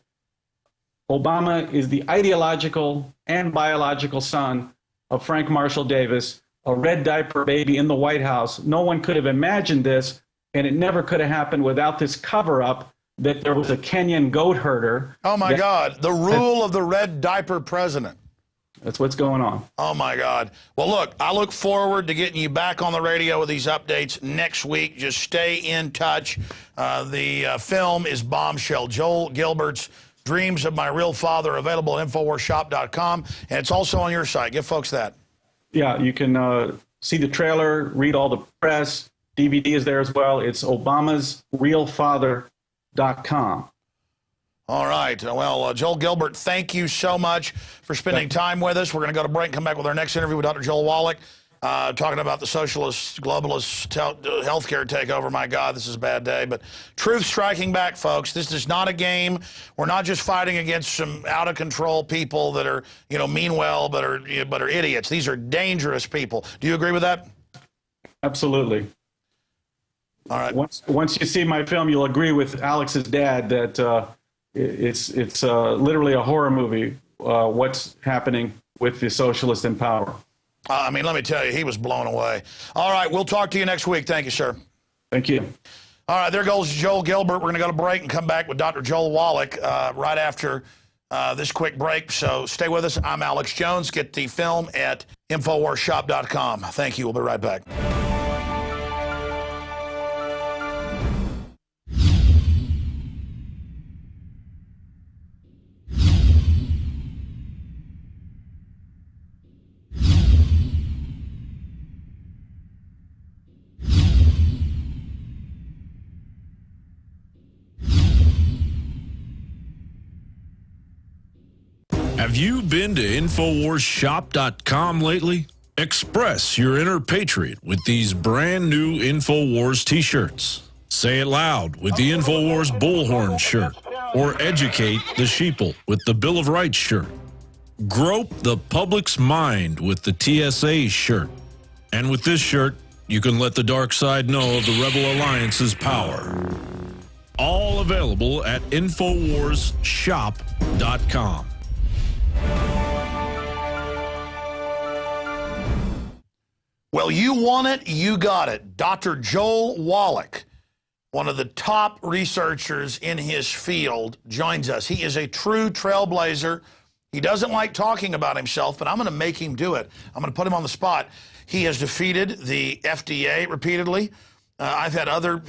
Obama is the ideological and biological son of Frank Marshall Davis, a red diaper baby in the White House. No one could have imagined this, and it never could have happened without this cover-up that there was a Kenyan goat herder. Oh, my God. The rule of the red diaper president. That's what's going on. Oh, my God. Well, look, I look forward to getting you back on the radio with these updates next week. Just stay in touch. The film is Bombshell. Joel Gilbert's Dreams of My Real Father, available at InfoWarsShop.com. And it's also on your site. Give folks that. Yeah, you can see the trailer, read all the press. DVD is there as well. It's ObamasRealFather.com. All right. Well, Joel Gilbert, thank you so much for spending time with us. We're going to go to break and come back with our next interview with Dr. Joel Wallach, talking about the socialist, globalist healthcare takeover. My God, this is a bad day. But truth striking back, folks. This is not a game. We're not just fighting against some out-of-control people that are, mean well, but are idiots. These are dangerous people. Do you agree with that? Absolutely. All right. Once you see my film, you'll agree with Alex's dad that it's literally a horror movie. What's happening with the socialists in power? Let me tell you, he was blown away. All right, we'll talk to you next week. Thank you, sir. Thank you. All right, there goes Joel Gilbert. We're going to go to break and come back with Dr. Joel Wallach right after this quick break. So stay with us. I'm Alex Jones. Get the film at InfoWarsShop.com. Thank you. We'll be right back. Have you been to InfoWarsShop.com lately? Express your inner patriot with these brand new InfoWars t-shirts. Say it loud with the InfoWars Bullhorn shirt, or educate the sheeple with the Bill of Rights shirt. Grope the public's mind with the TSA shirt. And with this shirt, you can let the dark side know of the Rebel Alliance's power. All available at InfoWarsShop.com. Well, you want it, you got it. Dr. Joel Wallach, one of the top researchers in his field, joins us. He is a true trailblazer. He doesn't like talking about himself, but I'm going to make him do it. I'm going to put him on the spot. He has defeated the FDA repeatedly. I've had other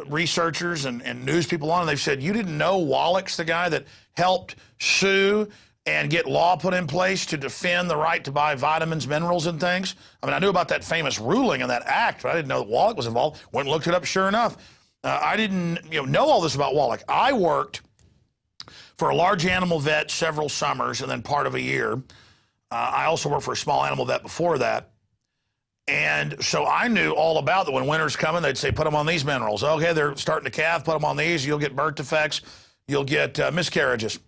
researchers and news people on, and they've said, you didn't know Wallach's the guy that helped sue and get law put in place to defend the right to buy vitamins, minerals, and things. I mean, I knew about that famous ruling and that act, but I didn't know that Wallach was involved. Went and looked it up, sure enough. I didn't know all this about Wallach. I worked for a large animal vet several summers and then part of a year. I also worked for a small animal vet before that. And so I knew all about that. When winter's coming, they'd say, put them on these minerals. Okay, they're starting to calve, put them on these. You'll get birth defects. You'll get miscarriages.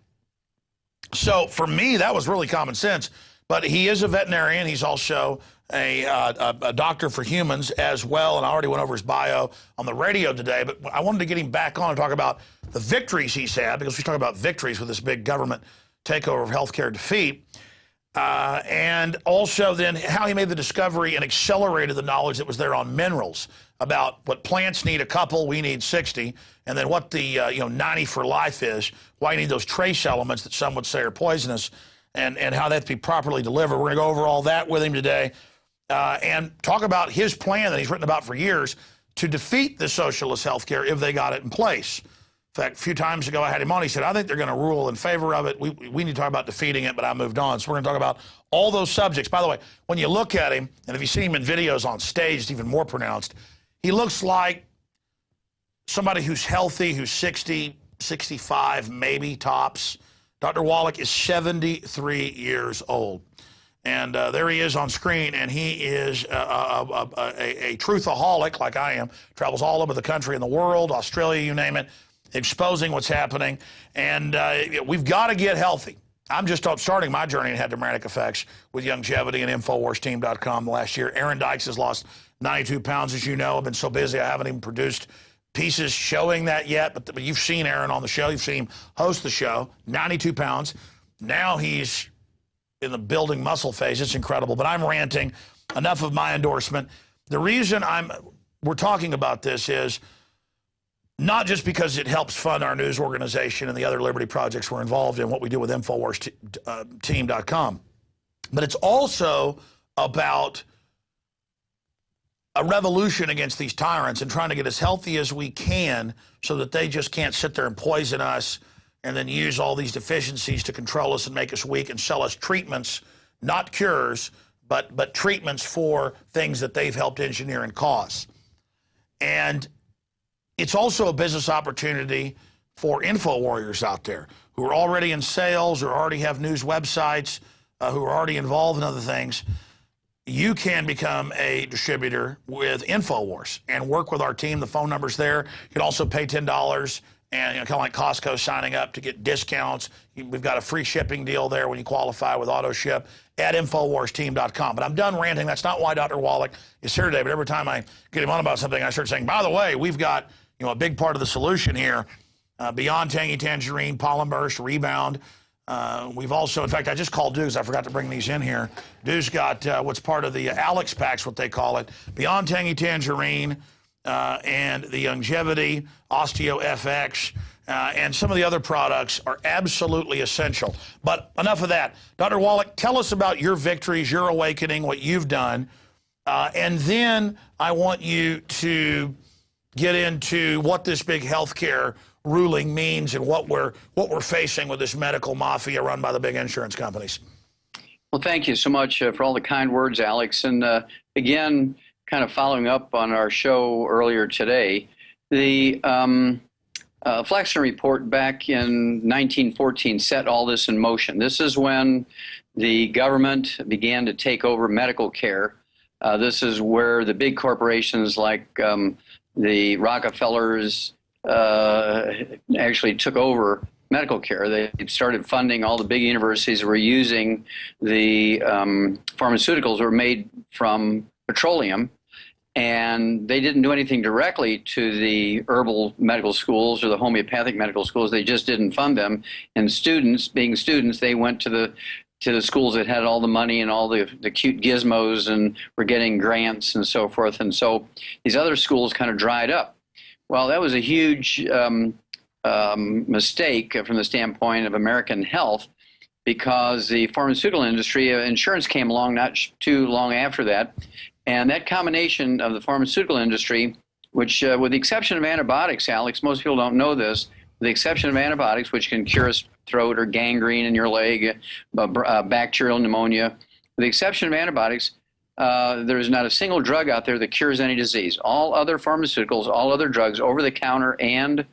So for me, that was really common sense. But he is a veterinarian. He's also a doctor for humans as well. And I already went over his bio on the radio today. But I wanted to get him back on and talk about the victories he's had, because we talk about victories with this big government takeover of healthcare defeat. And also then how he made the discovery and accelerated the knowledge that was there on minerals, about what plants need a couple, we need 60, and then what the 90 for life is, why you need those trace elements that some would say are poisonous, and how they have to be properly delivered. We're going to go over all that with him today and talk about his plan that he's written about for years to defeat the socialist healthcare if they got it in place. In fact, a few times ago I had him on, he said, I think they're going to rule in favor of it. We need to talk about defeating it, but I moved on. So we're going to talk about all those subjects. By the way, when you look at him, and if you see him in videos on stage, it's even more pronounced. He looks like somebody who's healthy, who's 60, 65, maybe tops. Dr. Wallach is 73 years old. And there he is on screen, and he is a truthaholic like I am, travels all over the country and the world, Australia, you name it, exposing what's happening. And we've got to get healthy. I'm just starting my journey and had dramatic effects with longevity and InfoWarsTeam.com last year. Aaron Dykes has lost 92 pounds, as you know. I've been so busy I haven't even produced pieces showing that yet. But you've seen Aaron on the show. You've seen him host the show. 92 pounds. Now he's in the building muscle phase. It's incredible. But I'm ranting. Enough of my endorsement. The reason we're talking about this is not just because it helps fund our news organization and the other liberty projects we're involved in, what we do with InfoWarsTeam.com, but it's also about a revolution against these tyrants and trying to get as healthy as we can so that they just can't sit there and poison us and then use all these deficiencies to control us and make us weak and sell us treatments, not cures, but treatments for things that they've helped engineer and cause. And it's also a business opportunity for info warriors out there who who are already in sales or already have news websites, who are already involved in other things, you can become a distributor with Infowars and work with our team. The phone number's there. You can also pay $10 and kind of like Costco signing up to get discounts. We've got a free shipping deal there when you qualify with AutoShip at InfoWarsTeam.com. But I'm done ranting. That's not why Dr. Wallach is here today. But every time I get him on about something, I start saying, by the way, we've got a big part of the solution here. Beyond Tangy Tangerine, Pollen Burst, Rebound. We've also, in fact, I just called Dues. I forgot to bring these in here. Dues got what's part of the Alex Packs, what they call it. Beyond Tangy Tangerine and the Longevity, Osteo FX, and some of the other products are absolutely essential. But enough of that. Dr. Wallach, tell us about your victories, your awakening, what you've done. And then I want you to get into what this big healthcare ruling means and what we're facing with this medical mafia run by the big insurance companies. Well, thank you so much for all the kind words, Alex. And again, kind of following up on our show earlier today, the Flexner Report back in 1914 set all this in motion. This is when the government began to take over medical care. This is where the big corporations like the Rockefellers actually took over medical care. They started funding all the big universities that were using the pharmaceuticals that were made from petroleum, and they didn't do anything directly to the herbal medical schools or the homeopathic medical schools. They just didn't fund them. And students, being students, they went to the schools that had all the money and all the cute gizmos and were getting grants and so forth. And so these other schools kind of dried up. Well, that was a huge mistake from the standpoint of American health, because the pharmaceutical industry, insurance came along not too long after that. And that combination of the pharmaceutical industry, which with the exception of antibiotics, Alex, most people don't know this, with the exception of antibiotics, which can cure a throat or gangrene in your leg, bacterial pneumonia, with the exception of antibiotics, there is not a single drug out there that cures any disease. All other pharmaceuticals, all other drugs, over-the-counter and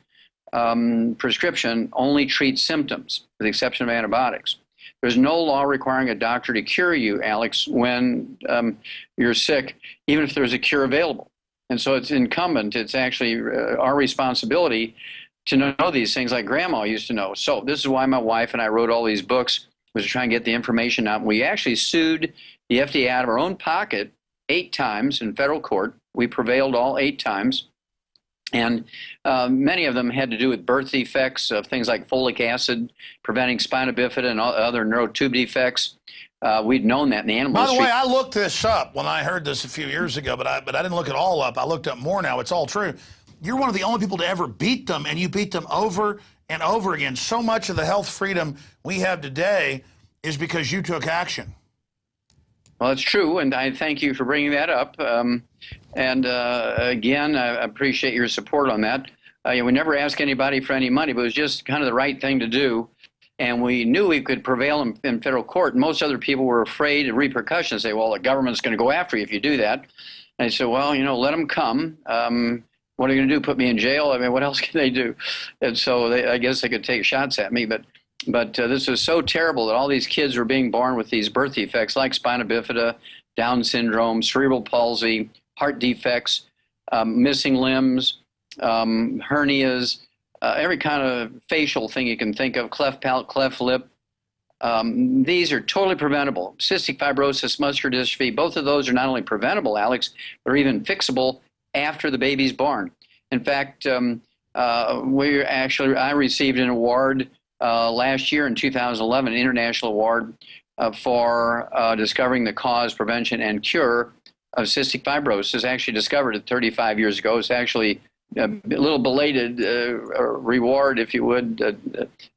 prescription, only treat symptoms, with the exception of antibiotics. There's no law requiring a doctor to cure you, Alex, when you're sick, even if there's a cure available. And so it's incumbent, it's actually our responsibility to know these things like Grandma used to know. So this is why my wife and I wrote all these books, was to try and get the information out. We actually sued the FDA out of our own pocket 8 times in federal court. We prevailed all 8 times. And many of them had to do with birth defects of things like folic acid, preventing spina bifida and other neurotube defects. We'd known that in the animal industry. By the way, I looked this up when I heard this a few years ago, but I didn't look it all up. I looked up more now. It's all true. You're one of the only people to ever beat them, and you beat them over and over again. So much of the health freedom we have today is because you took action. Well, it's true, and I thank you for bringing that up. Again, I appreciate your support on that. We never ask anybody for any money, but it was just kind of the right thing to do. And we knew we could prevail in federal court. Most other people were afraid of repercussions. Say, well, the government's going to go after you if you do that. And I said, well, let them come. What are they going to do, put me in jail? I mean, what else can they do? And so I guess they could take shots at me. But this was so terrible that all these kids were being born with these birth defects like spina bifida, Down syndrome, cerebral palsy, heart defects, missing limbs, hernias, every kind of facial thing you can think of, cleft palate, cleft lip. These are totally preventable. Cystic fibrosis, muscular dystrophy, both of those are not only preventable, Alex, they're even fixable after the baby's born. In fact, I received an award last year in 2011, an international award for discovering the cause, prevention, and cure of cystic fibrosis, actually discovered it 35 years ago. It's actually a little belated reward, if you would,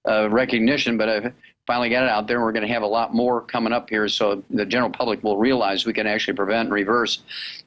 recognition, but I finally got it out there, and we're going to have a lot more coming up here, so the general public will realize we can actually prevent and reverse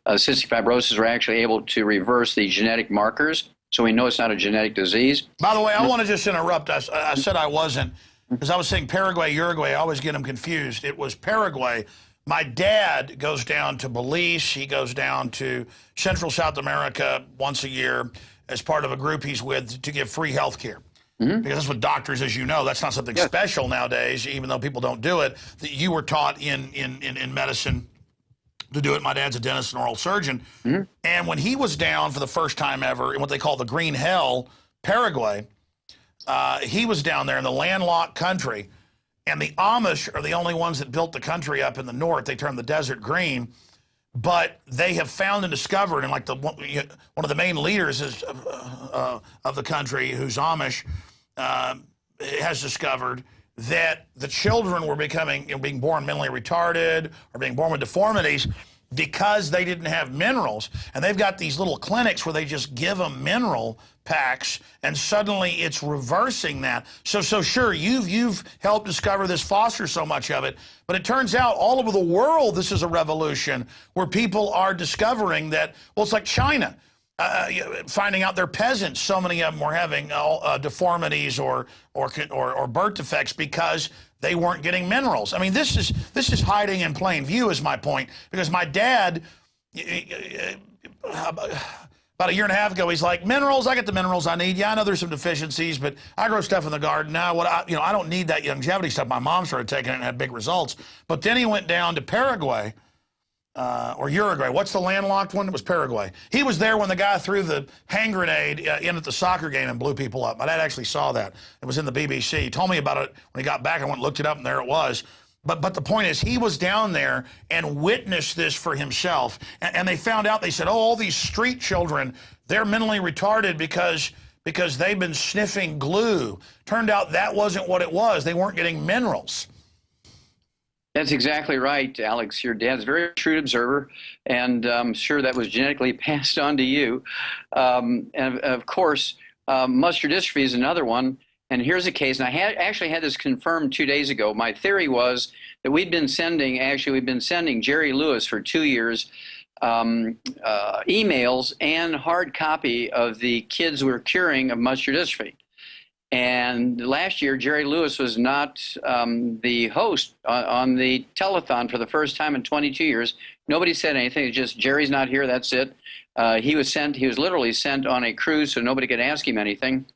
cystic fibrosis. We're actually able to reverse the genetic markers, so we know it's not a genetic disease. By the way, I want to just interrupt. I said I wasn't, because I was saying Paraguay, Uruguay. I always get them confused. It was Paraguay. My dad goes down to Belize. He goes down to Central South America once a year as part of a group he's with to give free health care. Because that's what doctors, as you know, that's not something special nowadays, even though people don't do it. That you were taught in medicine to do it. My dad's a dentist and oral surgeon. And when he was down for the first time ever in what they call the Green Hell, Paraguay, he was down there in the landlocked country, and the Amish are the only ones that built the country up in the north. They turned the desert green. But they have found and discovered, and like one of the main leaders of the country, who's Amish, has discovered that the children were being born mentally retarded or being born with deformities because they didn't have minerals. And they've got these little clinics where they just give them mineral packs, and suddenly it's reversing that. So sure, you've helped discover this, foster so much of it, but it turns out all over the world this is a revolution where people are discovering that, well, it's like China. Finding out they're peasants, so many of them were having deformities or birth defects because they weren't getting minerals. I mean, this is hiding in plain view, is my point. Because my dad, about a year and a half ago, he's like, minerals, I get the minerals I need. Yeah, I know there's some deficiencies, but I grow stuff in the garden. Now, I don't need that longevity stuff. My mom started taking it and had big results. But then he went down to Paraguay. Or Uruguay. What's the landlocked one? It was Paraguay. He was there when the guy threw the hand grenade in at the soccer game and blew people up. My dad actually saw that. It was in the BBC. He told me about it when he got back. I went and looked it up, and there it was. But the point is, he was down there and witnessed this for himself. And they found out, they said, oh, all these street children, they're mentally retarded because they've been sniffing glue. Turned out that wasn't what it was. They weren't getting minerals. That's exactly right, Alex. Your dad's a very shrewd observer, and I'm sure that was genetically passed on to you. And of course, muscular dystrophy is another one. And here's a case, and I actually had this confirmed 2 days ago. My theory was that we've been sending Jerry Lewis for 2 years emails and hard copy of the kids we're curing of muscular dystrophy. And last year, Jerry Lewis was not the host on the telethon for the first time in 22 years. Nobody said anything. It's just, Jerry's not here, that's it. He was literally sent on a cruise so nobody could ask him anything.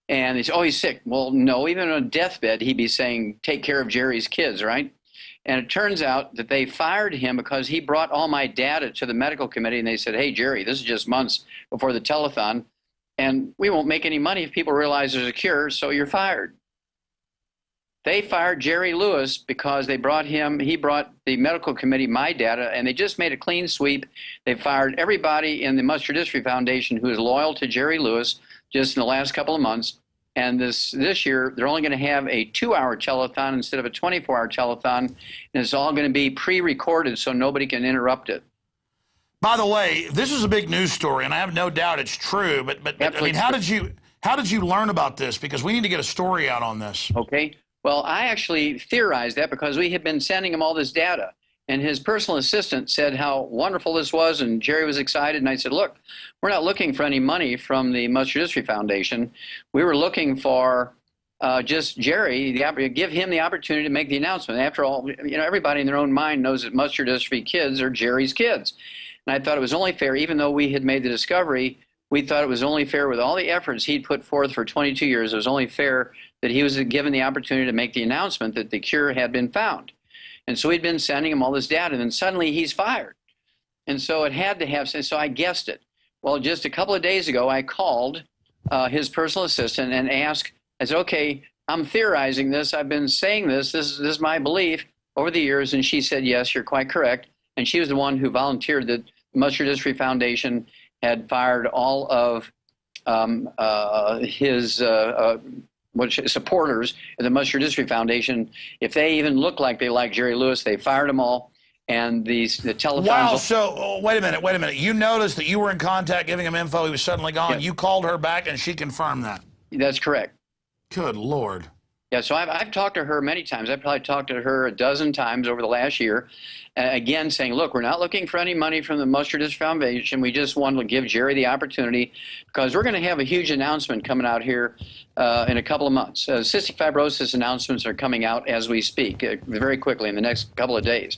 And they said, oh, he's sick. Well, no, even on a deathbed, he'd be saying, take care of Jerry's kids, right? And it turns out that they fired him because he brought all my data to the medical committee, and they said, hey, Jerry, this is just months before the telethon, and we won't make any money if people realize there's a cure, so you're fired. They fired Jerry Lewis because he brought the medical committee my data, and they just made a clean sweep. They fired everybody in the Muscular Dystrophy Foundation who is loyal to Jerry Lewis just in the last couple of months. And this year, they're only going to have a 2-hour telethon instead of a 24-hour telethon, and it's all going to be pre-recorded so nobody can interrupt it. By the way, this is a big news story, and I have no doubt it's true. But I mean, how did you learn about this? Because we need to get a story out on this. Okay. Well, I actually theorized that because we had been sending him all this data, and his personal assistant said how wonderful this was, and Jerry was excited. And I said, look, we're not looking for any money from the Muscular Dystrophy Foundation. We were looking for just Jerry, give him the opportunity to make the announcement. After all, everybody in their own mind knows that muscular dystrophy kids are Jerry's kids. And I thought it was only fair, even though we had made the discovery, we thought it was only fair with all the efforts he'd put forth for 22 years. It was only fair that he was given the opportunity to make the announcement that the cure had been found. And so we'd been sending him all this data, and then suddenly he's fired. And so it had to have, so I guessed it. Well, just a couple of days ago, I called his personal assistant and asked, I said, okay, I'm theorizing this. I've been saying this. This is my belief over the years. And she said, yes, you're quite correct. And she was the one who volunteered that the Muscular Dystrophy Foundation had fired all of his supporters of the Muscular Dystrophy Foundation. If they even look like they like Jerry Lewis, they fired them all. And the telethons. Wow, so wait a minute. You noticed that you were in contact giving him info. He was suddenly gone. Yeah. You called her back, and she confirmed that. That's correct. Good Lord. Yeah, so I've talked to her many times. I've probably talked to her a dozen times over the last year, again saying, look, we're not looking for any money from the Muscular Dystrophy Foundation. We just wanted to give Jerry the opportunity because we're going to have a huge announcement coming out here in a couple of months. Cystic fibrosis announcements are coming out as we speak very quickly in the next couple of days.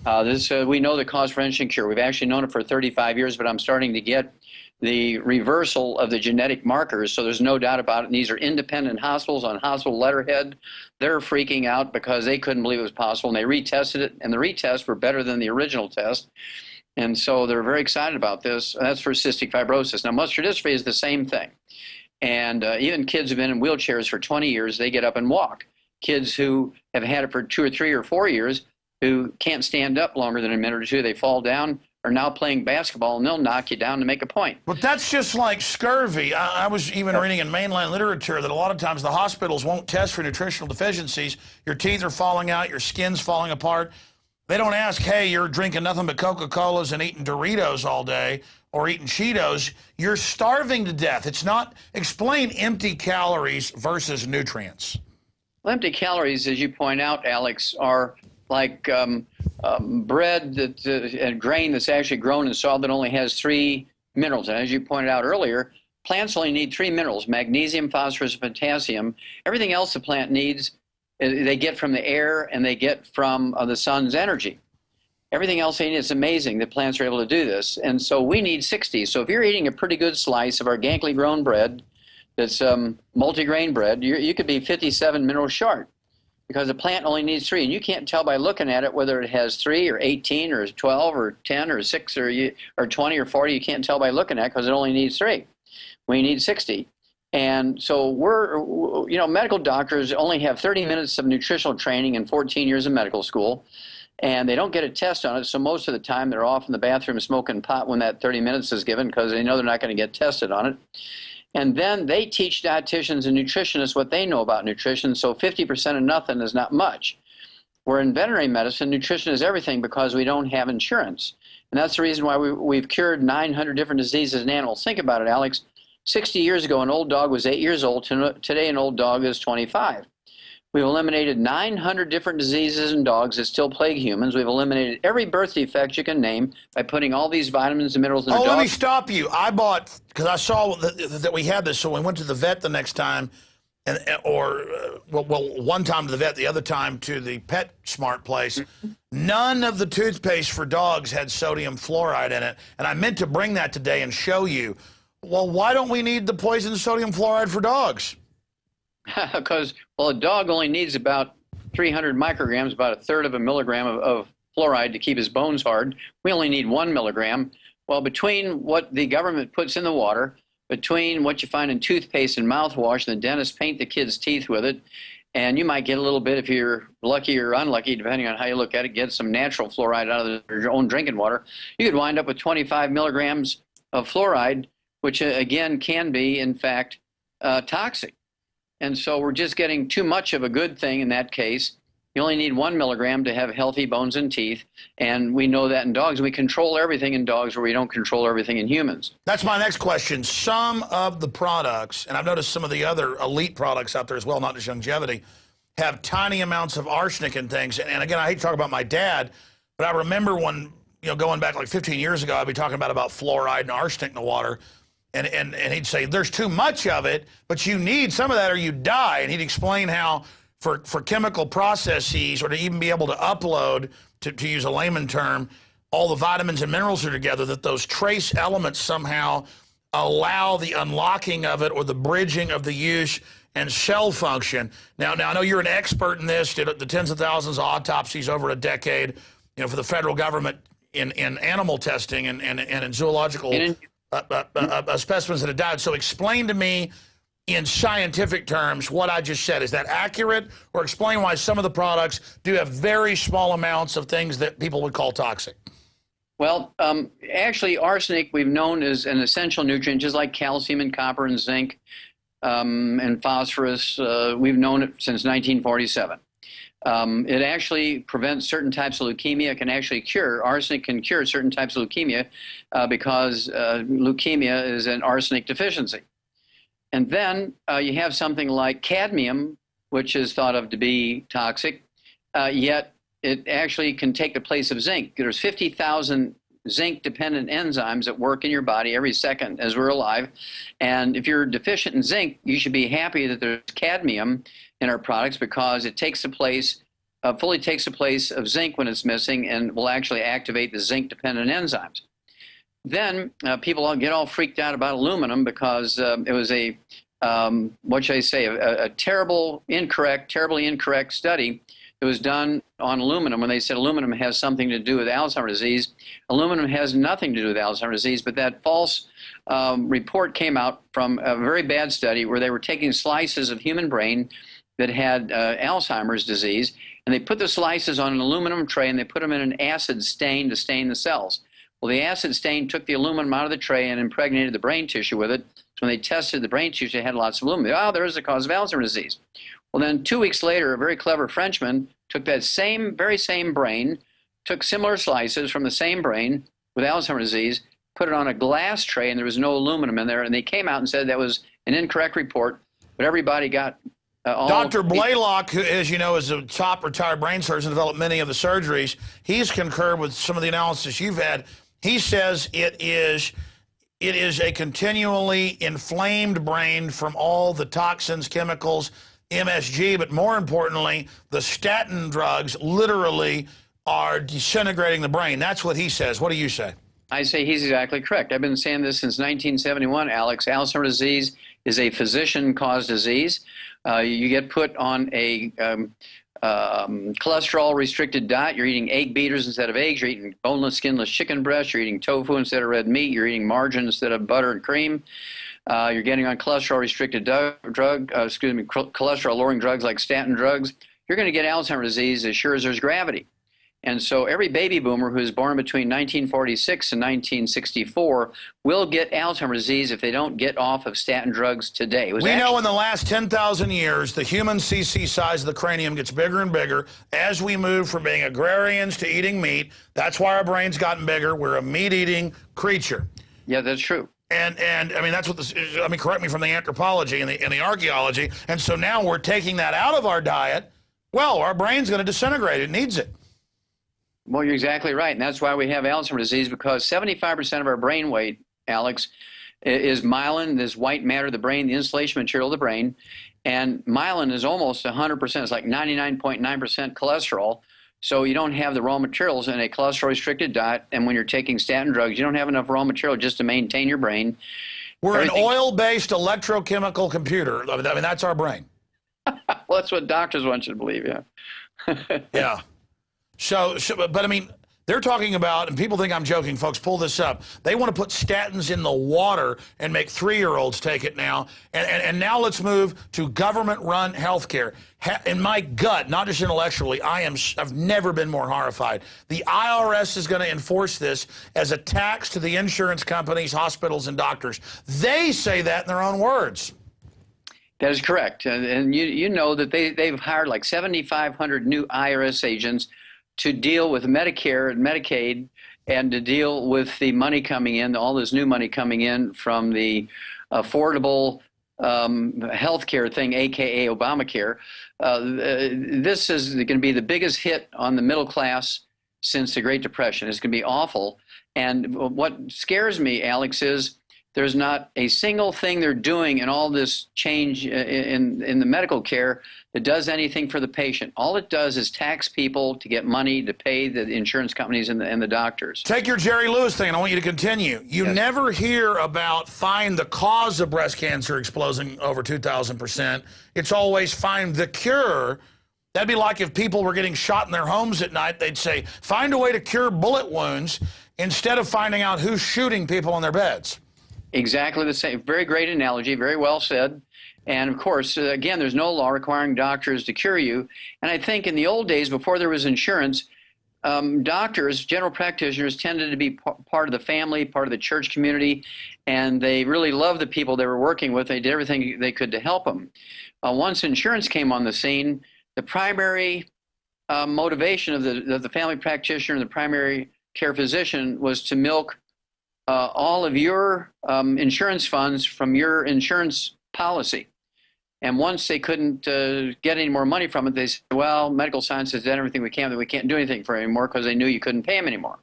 We know the cause prevention cure. We've actually known it for 35 years, but I'm starting to get the reversal of the genetic markers. So there's no doubt about it. And these are independent hospitals on hospital letterhead. They're freaking out because they couldn't believe it was possible, and they retested it, and the retests were better than the original test. And so they're very excited about this. That's for cystic fibrosis. Now, muscular dystrophy is the same thing. And even kids who've been in wheelchairs for 20 years, they get up and walk. Kids who have had it for 2 or 3 or 4 years who can't stand up longer than a minute or two, they fall down, are now playing basketball, and they'll knock you down to make a point. But that's just like scurvy. I was even reading in mainland literature that a lot of times the hospitals won't test for nutritional deficiencies. Your teeth are falling out, your skin's falling apart. They don't ask, hey, you're drinking nothing but Coca-Colas and eating Doritos all day or eating Cheetos. You're starving to death. It's not, explain empty calories versus nutrients. Well, empty calories, as you point out, Alex, are like bread and grain that's actually grown in soil that only has 3 minerals. And as you pointed out earlier, plants only need 3 minerals: magnesium, phosphorus, and potassium. Everything else the plant needs, they get from the air and they get from the sun's energy. Everything else they need, it's amazing that plants are able to do this. And so we need 60. So if you're eating a pretty good slice of organically grown bread that's multigrain bread, you could be 57 minerals short, because the plant only needs 3, and you can't tell by looking at it whether it has 3 or 18 or 12 or 10 or 6 or 20 or 40. You can't tell by looking at it because it only needs 3. We need 60. And so medical doctors only have 30 minutes of nutritional training and 14 years of medical school, and they don't get a test on it. So most of the time they're off in the bathroom smoking pot when that 30 minutes is given, because they know they're not going to get tested on it. And then they teach dietitians and nutritionists what they know about nutrition, so 50% of nothing is not much. Where in veterinary medicine, nutrition is everything because we don't have insurance. And that's the reason why we've cured 900 different diseases in animals. Think about it, Alex. 60 years ago, an old dog was 8 years old. Today, an old dog is 25. We've eliminated 900 different diseases in dogs that still plague humans. We've eliminated every birth defect you can name by putting all these vitamins and minerals in the dog. Let me stop you. I bought, because I saw that we had this, so we went to the vet the next time, one time to the vet, the other time to the Pet Smart place. None of the toothpaste for dogs had sodium fluoride in it, and I meant to bring that today and show you. Well, why don't we need the poison sodium fluoride for dogs? Because, well, a dog only needs about 300 micrograms, about 1/3 of a milligram of fluoride to keep his bones hard. We only need 1 milligram. Well, between what the government puts in the water, between what you find in toothpaste and mouthwash, and the dentists paint the kids' teeth with it, and you might get a little bit, if you're lucky or unlucky, depending on how you look at it, get some natural fluoride out of your own drinking water, you could wind up with 25 milligrams of fluoride, which again can be, in fact, toxic. And so we're just getting too much of a good thing in that case. You only need 1 milligram to have healthy bones and teeth, and we know that in dogs. We control everything in dogs where we don't control everything in humans. That's my next question. Some of the products, and I've noticed some of the other elite products out there as well, not just longevity, have tiny amounts of arsenic and things. And again, I hate to talk about my dad, but I remember when, going back like 15 years ago, I'd be talking about fluoride and arsenic in the water. And he'd say, there's too much of it, but you need some of that or you die. And he'd explain how for chemical processes, or to even be able to upload, to use a layman term, all the vitamins and minerals are together, that those trace elements somehow allow the unlocking of it or the bridging of the use and cell function. Now I know you're an expert in this, did the tens of thousands of autopsies over a decade, for the federal government in animal testing and in zoological specimens that have died. So explain to me in scientific terms what I just said. Is that accurate? Or explain why some of the products do have very small amounts of things that people would call toxic. Well, actually, arsenic we've known as an essential nutrient, just like calcium and copper and zinc and phosphorus. We've known it since 1947. It actually prevents certain types of leukemia, can actually cure. Arsenic can cure certain types of leukemia because leukemia is an arsenic deficiency. And then you have something like cadmium, which is thought of to be toxic, yet it actually can take the place of zinc. There's 50,000 zinc-dependent enzymes that work in your body every second as we're alive. And if you're deficient in zinc, you should be happy that there's cadmium in our products, because it takes the place, fully takes the place of zinc when it's missing, and will actually activate the zinc-dependent enzymes. then people all get all freaked out about aluminum because it was a, what should I say, a terribly incorrect study that was done on aluminum when they said aluminum has something to do with Alzheimer's disease. Aluminum has nothing to do with Alzheimer's disease, but that false report came out from a very bad study where they were taking slices of human brain that had Alzheimer's disease, and they put the slices on an aluminum tray and they put them in an acid stain to stain the cells. Well, the acid stain took the aluminum out of the tray and impregnated the brain tissue with it. So when they tested the brain tissue, it had lots of aluminum. Oh, there's the cause of Alzheimer's disease. Well, then 2 weeks later, a very clever Frenchman took that very same brain, took similar slices from the same brain with Alzheimer's disease, put it on a glass tray, and there was no aluminum in there. And they came out and said that was an incorrect report, but everybody got Dr. Blaylock, who, as you know, is a top retired brain surgeon, developed many of the surgeries. He's concurred with some of the analysis you've had. He says it is a continually inflamed brain from all the toxins, chemicals, MSG, but more importantly, the statin drugs literally are disintegrating the brain. That's what he says. What do you say? I say he's exactly correct. I've been saying this since 1971, Alex. Alzheimer's disease is a physician-caused disease. You get put on a cholesterol-restricted diet. You're eating egg beaters instead of eggs. You're eating boneless, skinless chicken breasts. You're eating tofu instead of red meat. You're eating margarine instead of butter and cream. You're getting on cholesterol-restricted cholesterol-lowering drugs like statin drugs. You're going to get Alzheimer's disease as sure as there's gravity. And so every baby boomer who's born between 1946 and 1964 will get Alzheimer's disease if they don't get off of statin drugs today. We know in the last 10,000 years, the human CC size of the cranium gets bigger and bigger as we move from being agrarians to eating meat. That's why our brain's gotten bigger. We're a meat-eating creature. Yeah, that's true. And I mean, that's what this, I mean, correct me from the anthropology and the archaeology. And so now we're taking that out of our diet. Well, our brain's going to disintegrate. It needs it. Well, you're exactly right. And that's why we have Alzheimer's disease, because 75% of our brain weight, Alex, is myelin, this white matter of the brain, the insulation material of the brain. And myelin is almost 100%. It's like 99.9% cholesterol. So you don't have the raw materials in a cholesterol-restricted diet. And when you're taking statin drugs, you don't have enough raw material just to maintain your brain. We're an oil-based electrochemical computer. I mean, that's our brain. Well, that's what doctors want you to believe, yeah. Yeah. So, but I mean, they're talking about, and people think I'm joking, folks, pull this up. They want to put statins in the water and make 3-year-olds take it now. And now let's move to government-run health care. In my gut, not just intellectually, I've never been more horrified. The IRS is going to enforce this as a tax to the insurance companies, hospitals, and doctors. They say that in their own words. That is correct. And you know that they've hired like 7,500 new IRS agents to deal with Medicare and Medicaid and to deal with the money coming in, all this new money coming in from the affordable health care thing, a.k.a. Obamacare. This is going to be the biggest hit on the middle class since the Great Depression. It's going to be awful. And what scares me, Alex, is there's not a single thing they're doing in all this change in the medical care that does anything for the patient. All it does is tax people to get money to pay the insurance companies and the doctors. Take your Jerry Lewis thing, and I want you to continue. You Yes. never hear about find the cause of breast cancer exploding over 2,000%. It's always find the cure. That'd be like if people were getting shot in their homes at night, they'd say, find a way to cure bullet wounds instead of finding out who's shooting people on their beds. Exactly the same. Very great analogy. Very well said. And of course, again, there's no law requiring doctors to cure you. And I think in the old days, before there was insurance, doctors, general practitioners, tended to be part of the family, part of the church community, and they really loved the people they were working with. They did everything they could to help them. Once insurance came on the scene, the primary motivation of the family practitioner and the primary care physician was to milk all of your insurance funds from your insurance policy. And once they couldn't get any more money from it, they said, well, medical science has done everything we can, that we can't do anything for it anymore, because they knew you couldn't pay them anymore.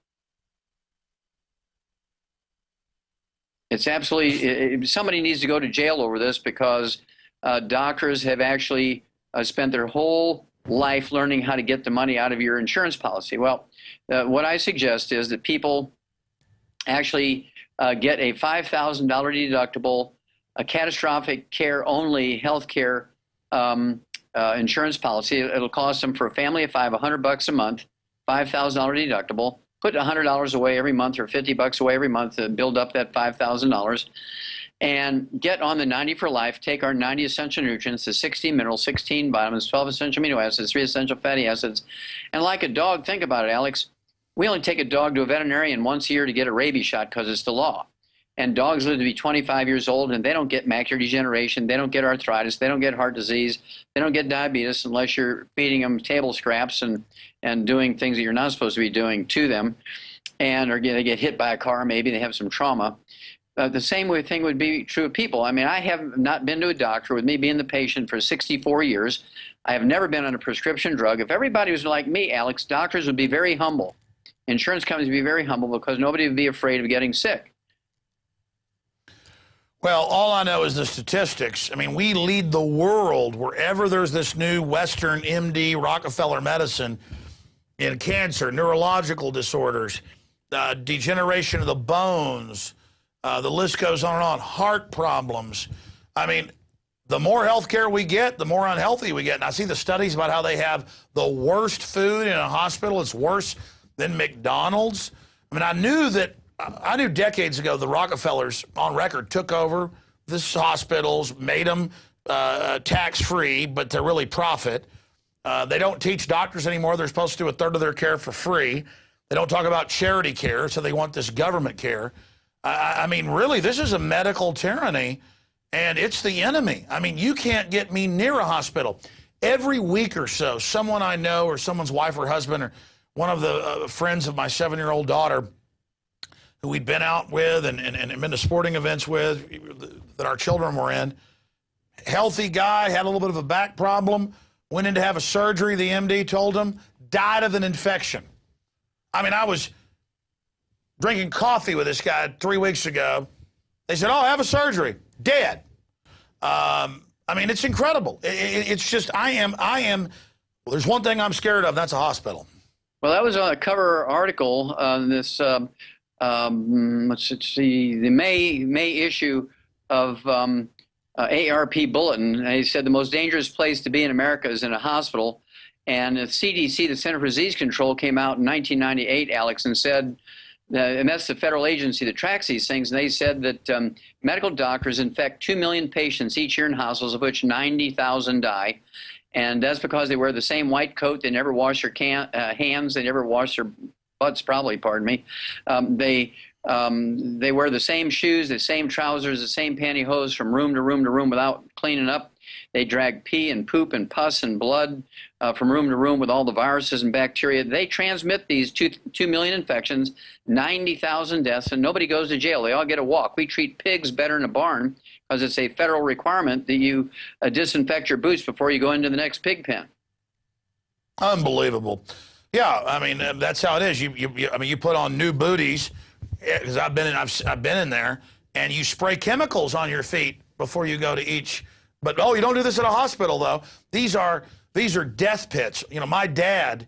It's absolutely, somebody needs to go to jail over this, because doctors have actually spent their whole life learning how to get the money out of your insurance policy. Well, what I suggest is that people actually get a $5,000 deductible, a catastrophic care only health care insurance policy. It'll cost them, for a family of five, $100 a month, $5,000 deductible. Put $100 away every month or $50 away every month to build up that $5,000, and get on the 90 for life. Take our 90 essential nutrients, the 16 minerals, 16 vitamins, 12 essential amino acids, 3 essential fatty acids. And like a dog, think about it, Alex. We only take a dog to a veterinarian once a year to get a rabies shot because it's the law. And dogs live to be 25 years old, and they don't get macular degeneration, they don't get arthritis, they don't get heart disease, they don't get diabetes unless you're feeding them table scraps and doing things that you're not supposed to be doing to them, and or they get hit by a car, maybe they have some trauma. The same thing would be true of people. I mean, I have not been to a doctor, with me being the patient for 64 years. I have never been on a prescription drug. If everybody was like me, Alex, doctors would be very humble. Insurance companies would be very humble because nobody would be afraid of getting sick. Well, all I know is the statistics. I mean, we lead the world wherever there's this new Western MD Rockefeller medicine in cancer, neurological disorders, degeneration of the bones, the list goes on and on, heart problems. I mean, the more health care we get, the more unhealthy we get. And I see the studies about how they have the worst food in a hospital. It's worse than McDonald's. I mean, I knew decades ago the Rockefellers, on record, took over these hospitals, made them tax-free, but to really profit. They don't teach doctors anymore. They're supposed to do a third of their care for free. They don't talk about charity care, so they want this government care. I mean, really, this is a medical tyranny, and it's the enemy. I mean, you can't get me near a hospital. Every week or so, someone I know or someone's wife or husband or one of the friends of my 7-year-old daughter who we'd been out with and been to sporting events with that our children were in, healthy guy, had a little bit of a back problem, went in to have a surgery, the MD told him, died of an infection. I mean, I was drinking coffee with this guy 3 weeks ago. They said, oh, have a surgery. Dead. I mean, it's incredible. It's just, well, there's one thing I'm scared of, that's a hospital. Well, that was a cover article on this, let's see, the May issue of ARP Bulletin. They said the most dangerous place to be in America is in a hospital. And the CDC, the Center for Disease Control, came out in 1998, Alex, and said, and that's the federal agency that tracks these things, and they said that medical doctors infect 2 million patients each year in hospitals, of which 90,000 die. And that's because they wear the same white coat, they never wash their hands, they never wash their butts, probably, pardon me. They wear the same shoes, the same trousers, the same pantyhose from room to room to room without cleaning up. They drag pee and poop and pus and blood from room to room with all the viruses and bacteria. They transmit these 2 million infections, 90,000 deaths, and nobody goes to jail. They all get a walk. We treat pigs better in a barn because it's a federal requirement that you disinfect your boots before you go into the next pig pen. Unbelievable. Yeah, I mean, that's how it is. I mean, you put on new booties, because I've been in there, and you spray chemicals on your feet before you go to each. But oh, you don't do this at a hospital, though. These are death pits. You know, my dad,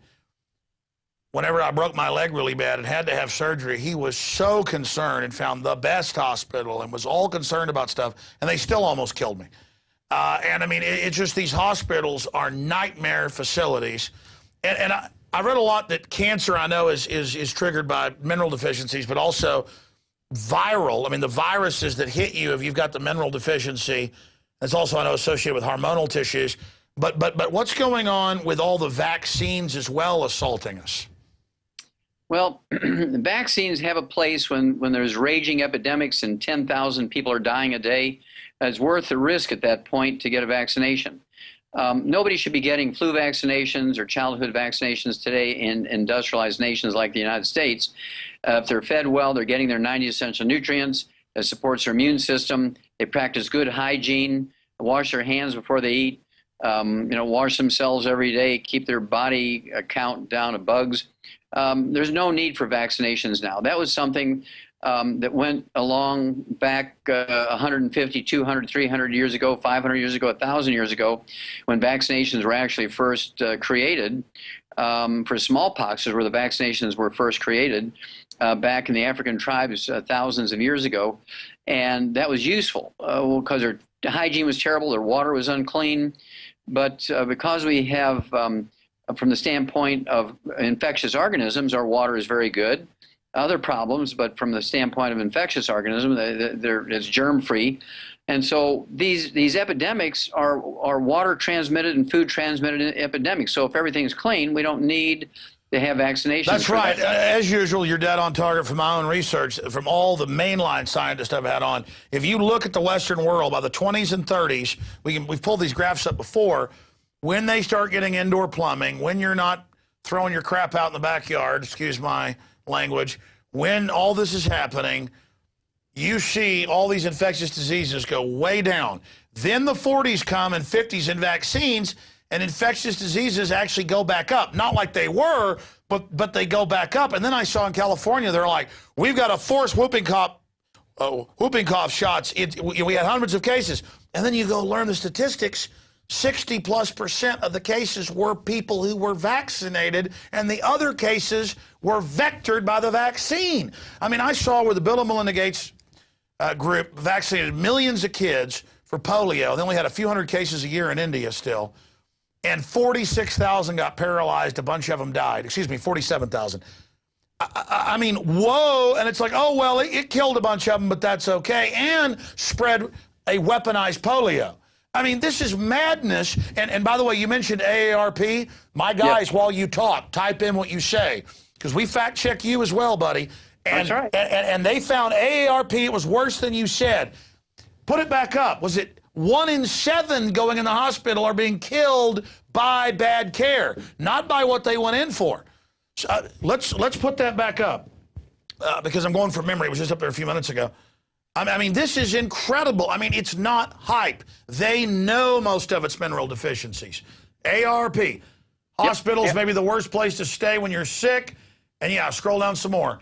whenever I broke my leg really bad and had to have surgery, he was so concerned and found the best hospital and was all concerned about stuff, and they still almost killed me. And I mean, it's just these hospitals are nightmare facilities. And I read a lot that cancer, I know, is triggered by mineral deficiencies, but also viral. I mean, the viruses that hit you if you've got the mineral deficiency, that's also, I know, associated with hormonal tissues. But what's going on with all the vaccines as well assaulting us? Well, the vaccines have a place when there's raging epidemics and 10,000 people are dying a day. It's worth the risk at that point to get a vaccination. Nobody should be getting flu vaccinations or childhood vaccinations today in industrialized nations like the United States. If they're fed well, they're getting their 90 essential nutrients. It supports their immune system. They practice good hygiene, wash their hands before they eat, wash themselves every day, keep their body count down of bugs. There's no need for vaccinations now. That was something that went along back 150, 200, 300 years ago, 500 years ago, 1,000 years ago, when vaccinations were actually first created. for smallpox, is where the vaccinations were first created back in the African tribes thousands of years ago. And that was useful because their hygiene was terrible, their water was unclean. But because we have, from the standpoint of infectious organisms, our water is very good. Other problems, but from the standpoint of infectious organisms, it's germ-free. And so these epidemics are water transmitted and food transmitted epidemics. So if everything's clean, we don't need to have vaccinations. That's right. As usual, you're dead on target from my own research, from all the mainline scientists I've had on. If you look at the Western world, by the 20s and 30s, we've pulled these graphs up before, when they start getting indoor plumbing, when you're not throwing your crap out in the backyard, excuse my language, when all this is happening, you see all these infectious diseases go way down. Then the 40s come and 50s and vaccines, and infectious diseases actually go back up. Not like they were, but they go back up. And then I saw in California, they're like, we've got to force whooping cough shots. We had hundreds of cases. And then you go learn the statistics. 60+% of the cases were people who were vaccinated, and the other cases were vectored by the vaccine. I mean, I saw where the Bill and Melinda Gates group vaccinated millions of kids for polio. They only had a few hundred cases a year in India still, and 46,000 got paralyzed. A bunch of them died. Excuse me, 47,000. I mean, whoa. And it's like, oh, well, it killed a bunch of them, but that's okay, and spread a weaponized polio. I mean, this is madness. And by the way, you mentioned AARP. My guys, yep, while you talk, type in what you say, because we fact check you as well, buddy. And, that's right. And they found AARP, it was worse than you said. Put it back up. Was it 1 in 7 going in the hospital are being killed by bad care, not by what they went in for? So, let's put that back up because I'm going from memory. It was just up there a few minutes ago. I mean, this is incredible. I mean, it's not hype. They know most of it's mineral deficiencies. ARP, hospitals, yep, maybe the worst place to stay when you're sick. And yeah, scroll down some more.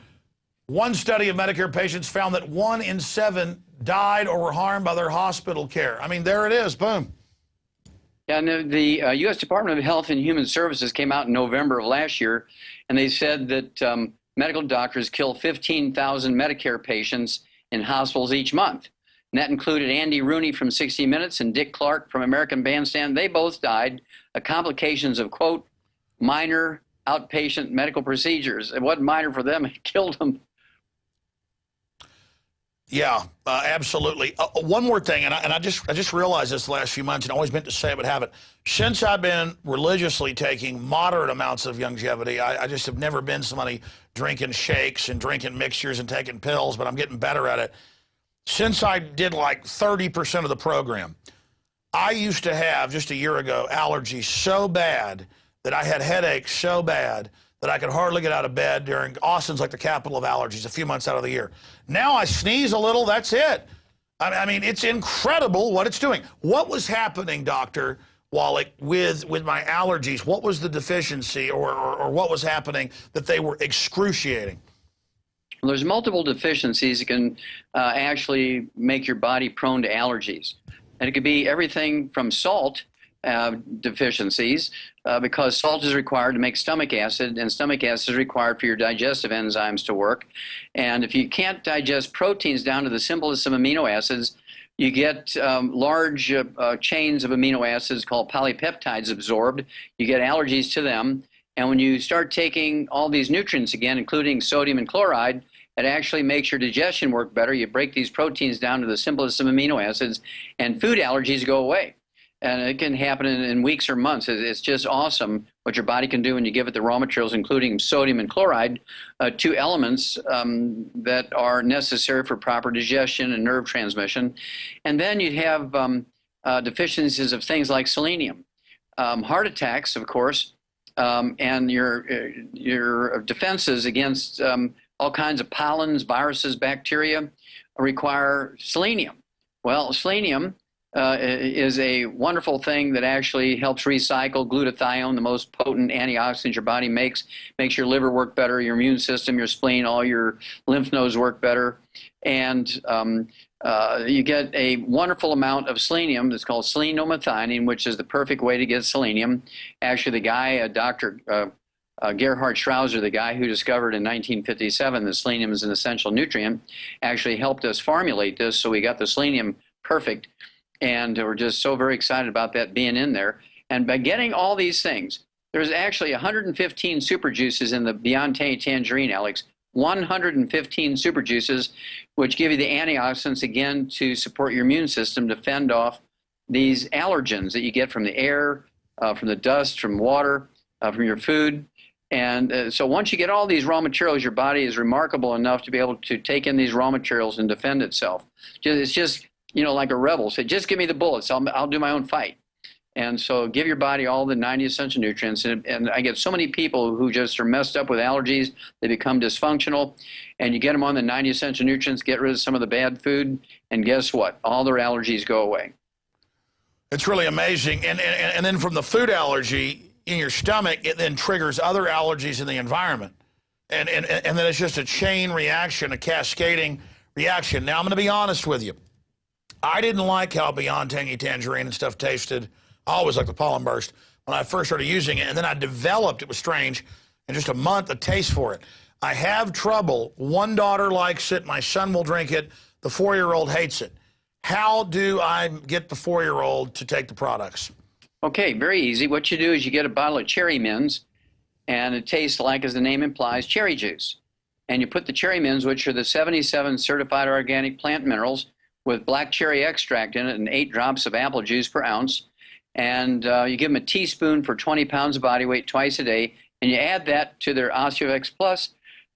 One study of Medicare patients found that 1 in 7 died or were harmed by their hospital care. I mean, there it is, boom. Yeah, and the U.S. Department of Health and Human Services came out in November of last year, and they said that medical doctors kill 15,000 Medicare patients in hospitals each month. And that included Andy Rooney from 60 Minutes and Dick Clark from American Bandstand. They both died of complications of, quote, minor outpatient medical procedures. It wasn't minor for them, it killed them. Yeah, absolutely. One more thing, and I just realized this the last few months, and I always meant to say it but haven't. Since I've been religiously taking moderate amounts of longevity, I just have never been somebody drinking shakes and drinking mixtures and taking pills, but I'm getting better at it. Since I did like 30% of the program, I used to have, just a year ago, allergies so bad that I had headaches so bad that I could hardly get out of bed during, Austin's like the capital of allergies, a few months out of the year. Now I sneeze a little, that's it. I mean, it's incredible what it's doing. What was happening, Dr. Wallach, with my allergies? What was the deficiency or what was happening that they were excruciating? Well, there's multiple deficiencies that can actually make your body prone to allergies. And it could be everything from salt deficiencies, because salt is required to make stomach acid, and stomach acid is required for your digestive enzymes to work. And if you can't digest proteins down to the simplest of amino acids, you get large chains of amino acids called polypeptides absorbed. You get allergies to them. And when you start taking all these nutrients again, including sodium and chloride, it actually makes your digestion work better. You break these proteins down to the simplest of amino acids, and food allergies go away. And it can happen in weeks or months. It's just awesome what your body can do when you give it the raw materials, including sodium and chloride, 2 elements that are necessary for proper digestion and nerve transmission. And then you have deficiencies of things like selenium, heart attacks, of course, and your defenses against all kinds of pollens, viruses, bacteria require selenium. Well, selenium is a wonderful thing that actually helps recycle glutathione, the most potent antioxidant your body makes your liver work better, your immune system, your spleen, all your lymph nodes work better. And you get a wonderful amount of selenium that's called selenomethionine, which is the perfect way to get selenium. Actually, the guy, Dr. Gerhard Schrauser, the guy who discovered in 1957 that selenium is an essential nutrient, actually helped us formulate this, so we got the selenium perfect. And we're just so very excited about that being in there. And by getting all these things, there's actually 115 super juices in the Beyond Tangerine, Alex. 115 super juices, which give you the antioxidants, again, to support your immune system to fend off these allergens that you get from the air, from the dust, from water, from your food. And so once you get all these raw materials, your body is remarkable enough to be able to take in these raw materials and defend itself. It's just, you know, like a rebel. Say, just give me the bullets. I'll do my own fight. And so give your body all the 90 essential nutrients. And I get so many people who just are messed up with allergies. They become dysfunctional. And you get them on the 90 essential nutrients, get rid of some of the bad food, and guess what? All their allergies go away. It's really amazing. And then from the food allergy in your stomach, it then triggers other allergies in the environment. And then it's just a chain reaction, a cascading reaction. Now, I'm going to be honest with you. I didn't like how Beyond Tangy Tangerine and stuff tasted. I always like the pollen burst when I first started using it. And then I developed, it was strange, in just a month, a taste for it. I have trouble. One daughter likes it. My son will drink it. The 4-year-old hates it. How do I get the 4-year-old to take the products? Okay, very easy. What you do is you get a bottle of Cherry Mints, and it tastes like, as the name implies, cherry juice. And you put the Cherry Mints, which are the 77 certified organic plant minerals, with black cherry extract in it and 8 drops of apple juice per ounce. And you give them a teaspoon for 20 pounds of body weight twice a day. And you add that to their OsteoX Plus.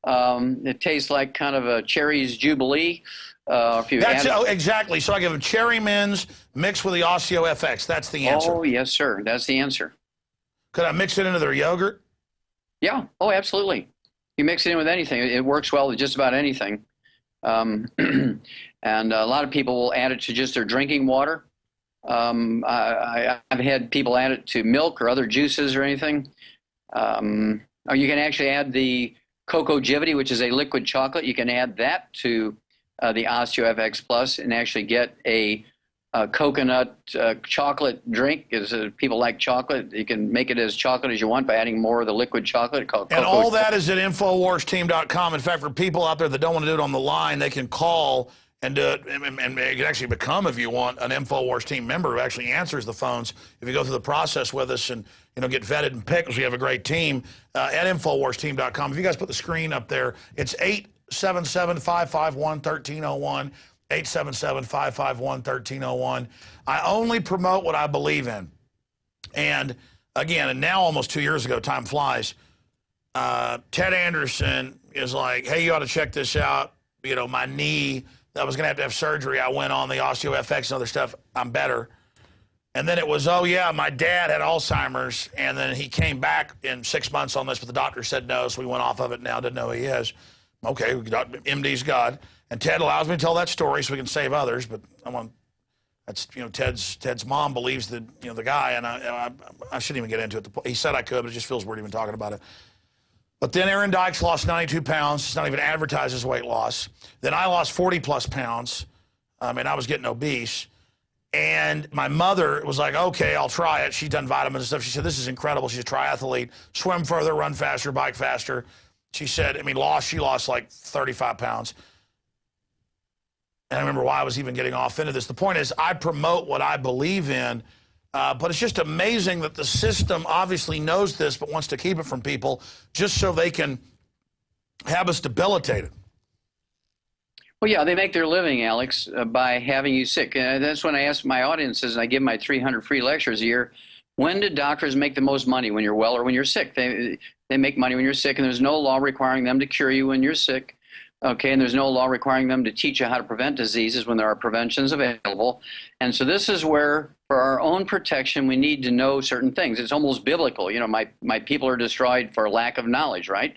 It tastes like kind of a cherry's jubilee. Exactly. So I give them Cherry Mints mixed with the OsteoFX. That's the answer. Oh, yes, sir. That's the answer. Could I mix it into their yogurt? Yeah. Oh, absolutely. You mix it in with anything. It works well with just about anything. And a lot of people will add it to just their drinking water. I've had people add it to milk or other juices or anything. Or you can actually add the Cocoa Givity, which is a liquid chocolate. You can add that to the OsteoFX Plus and actually get a coconut chocolate drink. People like chocolate. You can make it as chocolate as you want by adding more of the liquid chocolate called Cocoa. And all that is at InfoWarsTeam.com. In fact, for people out there that don't want to do it on the line, they can call and do it, and you can actually become, if you want, an InfoWars team member who actually answers the phones if you go through the process with us and, you know, get vetted and picked, because we have a great team at InfoWarsTeam.com. If you guys put the screen up there, it's 877-551-1301, 877-551-1301. I only promote what I believe in. And, again, and now almost 2 years ago, time flies, Ted Anderson is like, hey, you ought to check this out. You know, my knee, I was going to have surgery. I went on the OsteoFX and other stuff. I'm better. And then it was, oh, yeah, my dad had Alzheimer's, and then he came back in 6 months on this, but the doctor said no, so we went off of it now, didn't know who he is. Okay, MD's God. And Ted allows me to tell that story so we can save others, but that's, you know, Ted's mom believes that, you know, the guy, and I shouldn't even get into it. He said I could, but it just feels weird even talking about it. But then Aaron Dykes lost 92 pounds. It's not even advertised as weight loss. Then I lost 40-plus pounds. And I was getting obese. And my mother was like, okay, I'll try it. She's done vitamins and stuff. She said, this is incredible. She's a triathlete. Swim further, run faster, bike faster. She said, she lost like 35 pounds. And I remember why I was even getting off into this. The point is, I promote what I believe in. But it's just amazing that the system obviously knows this but wants to keep it from people just so they can have us debilitated. Well, yeah, they make their living, Alex, by having you sick. That's when I ask my audiences, and I give my 300 free lectures a year, when do doctors make the most money, when you're well or when you're sick? They make money when you're sick, and there's no law requiring them to cure you when you're sick. Okay, and there's no law requiring them to teach you how to prevent diseases when there are preventions available. And so this is where, for our own protection, we need to know certain things. It's almost biblical. You know, my people are destroyed for lack of knowledge, right?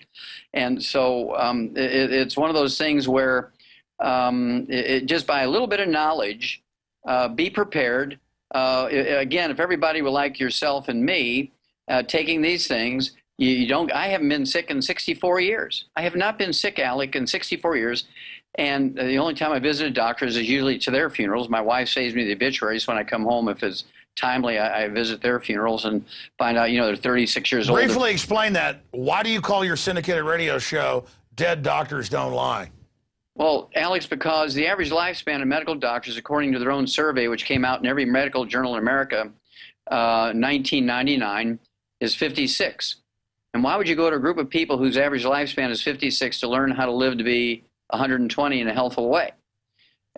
And so it's one of those things where just by a little bit of knowledge, be prepared. Again, if everybody were like yourself and me, taking these things, I haven't been sick in 64 years. I have not been sick, Alec, in 64 years. And the only time I visited doctors is usually to their funerals. My wife saves me the obituaries when I come home if it's timely, I visit their funerals and find out, they're 36 years old. Briefly explain that. Why do you call your syndicated radio show Dead Doctors Don't Lie? Well, Alex, because the average lifespan of medical doctors, according to their own survey, which came out in every medical journal in America, 1999, is 56. And why would you go to a group of people whose average lifespan is 56 to learn how to live to be 120 in a healthful way?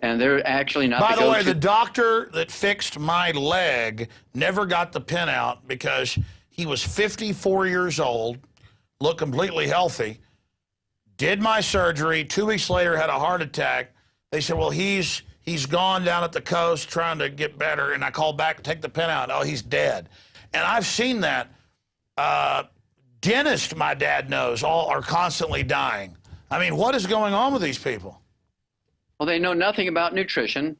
And they're actually not. By the way, the doctor that fixed my leg never got the pin out because he was 54 years old, looked completely healthy, did my surgery, 2 weeks later had a heart attack. They said, well, he's gone down at the coast trying to get better. And I called back to take the pin out. Oh, he's dead. And I've seen that. Dentists, my dad knows, all are constantly dying. I mean, what is going on with these people? Well, they know nothing about nutrition,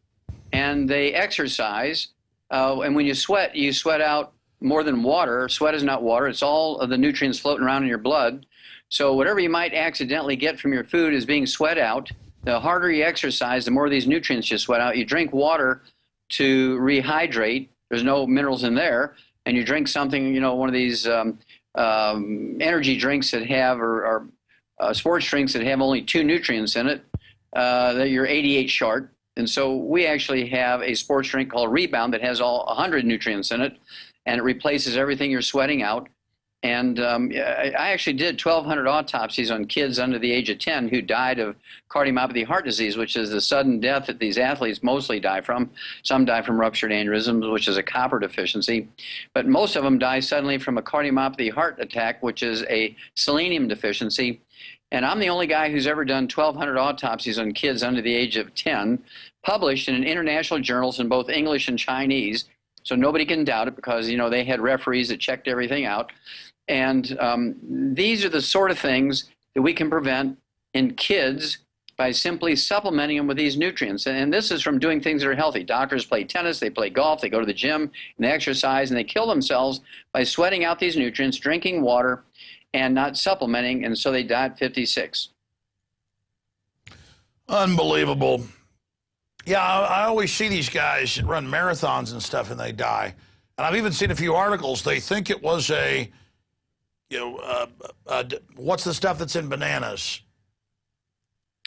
and they exercise. And when you sweat out more than water. Sweat is not water. It's all of the nutrients floating around in your blood. So whatever you might accidentally get from your food is being sweat out. The harder you exercise, the more of these nutrients you sweat out. You drink water to rehydrate. There's no minerals in there. And you drink something, one of these energy drinks that have, or sports drinks that have only 2 nutrients in it, that you're 88 short. And so we actually have a sports drink called Rebound that has all 100 nutrients in it, and it replaces everything you're sweating out. And I actually did 1,200 autopsies on kids under the age of 10 who died of cardiomyopathy heart disease, which is the sudden death that these athletes mostly die from. Some die from ruptured aneurysms, which is a copper deficiency. But most of them die suddenly from a cardiomyopathy heart attack, which is a selenium deficiency. And I'm the only guy who's ever done 1,200 autopsies on kids under the age of 10, published in international journals in both English and Chinese. So nobody can doubt it because, they had referees that checked everything out. And these are the sort of things that we can prevent in kids by simply supplementing them with these nutrients. And this is from doing things that are healthy. Doctors play tennis, they play golf, they go to the gym, and they exercise, and they kill themselves by sweating out these nutrients, drinking water, and not supplementing, and so they die at 56. Unbelievable. Yeah, I always see these guys that run marathons and stuff, and they die. And I've even seen a few articles. They think it was what's the stuff that's in bananas?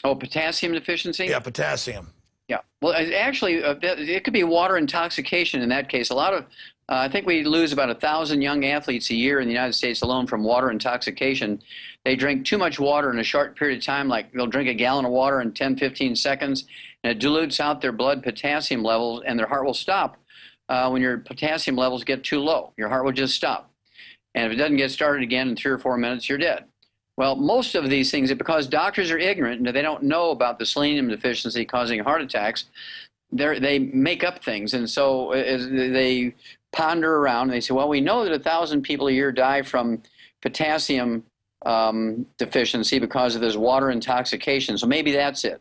Oh, potassium deficiency? Yeah, potassium. Yeah. Well, actually, it could be water intoxication in that case. A lot of, I think we lose about 1,000 young athletes a year in the United States alone from water intoxication. They drink too much water in a short period of time, like they'll drink a gallon of water in 10, 15 seconds, and it dilutes out their blood potassium levels, and their heart will stop. When your potassium levels get too low, your heart will just stop. And if it doesn't get started again in 3 or 4 minutes, you're dead. Well, most of these things, because doctors are ignorant and they don't know about the selenium deficiency causing heart attacks, they make up things. And so as they ponder around, and they say, well, we know that 1,000 people a year die from potassium deficiency because of this water intoxication. So maybe that's it.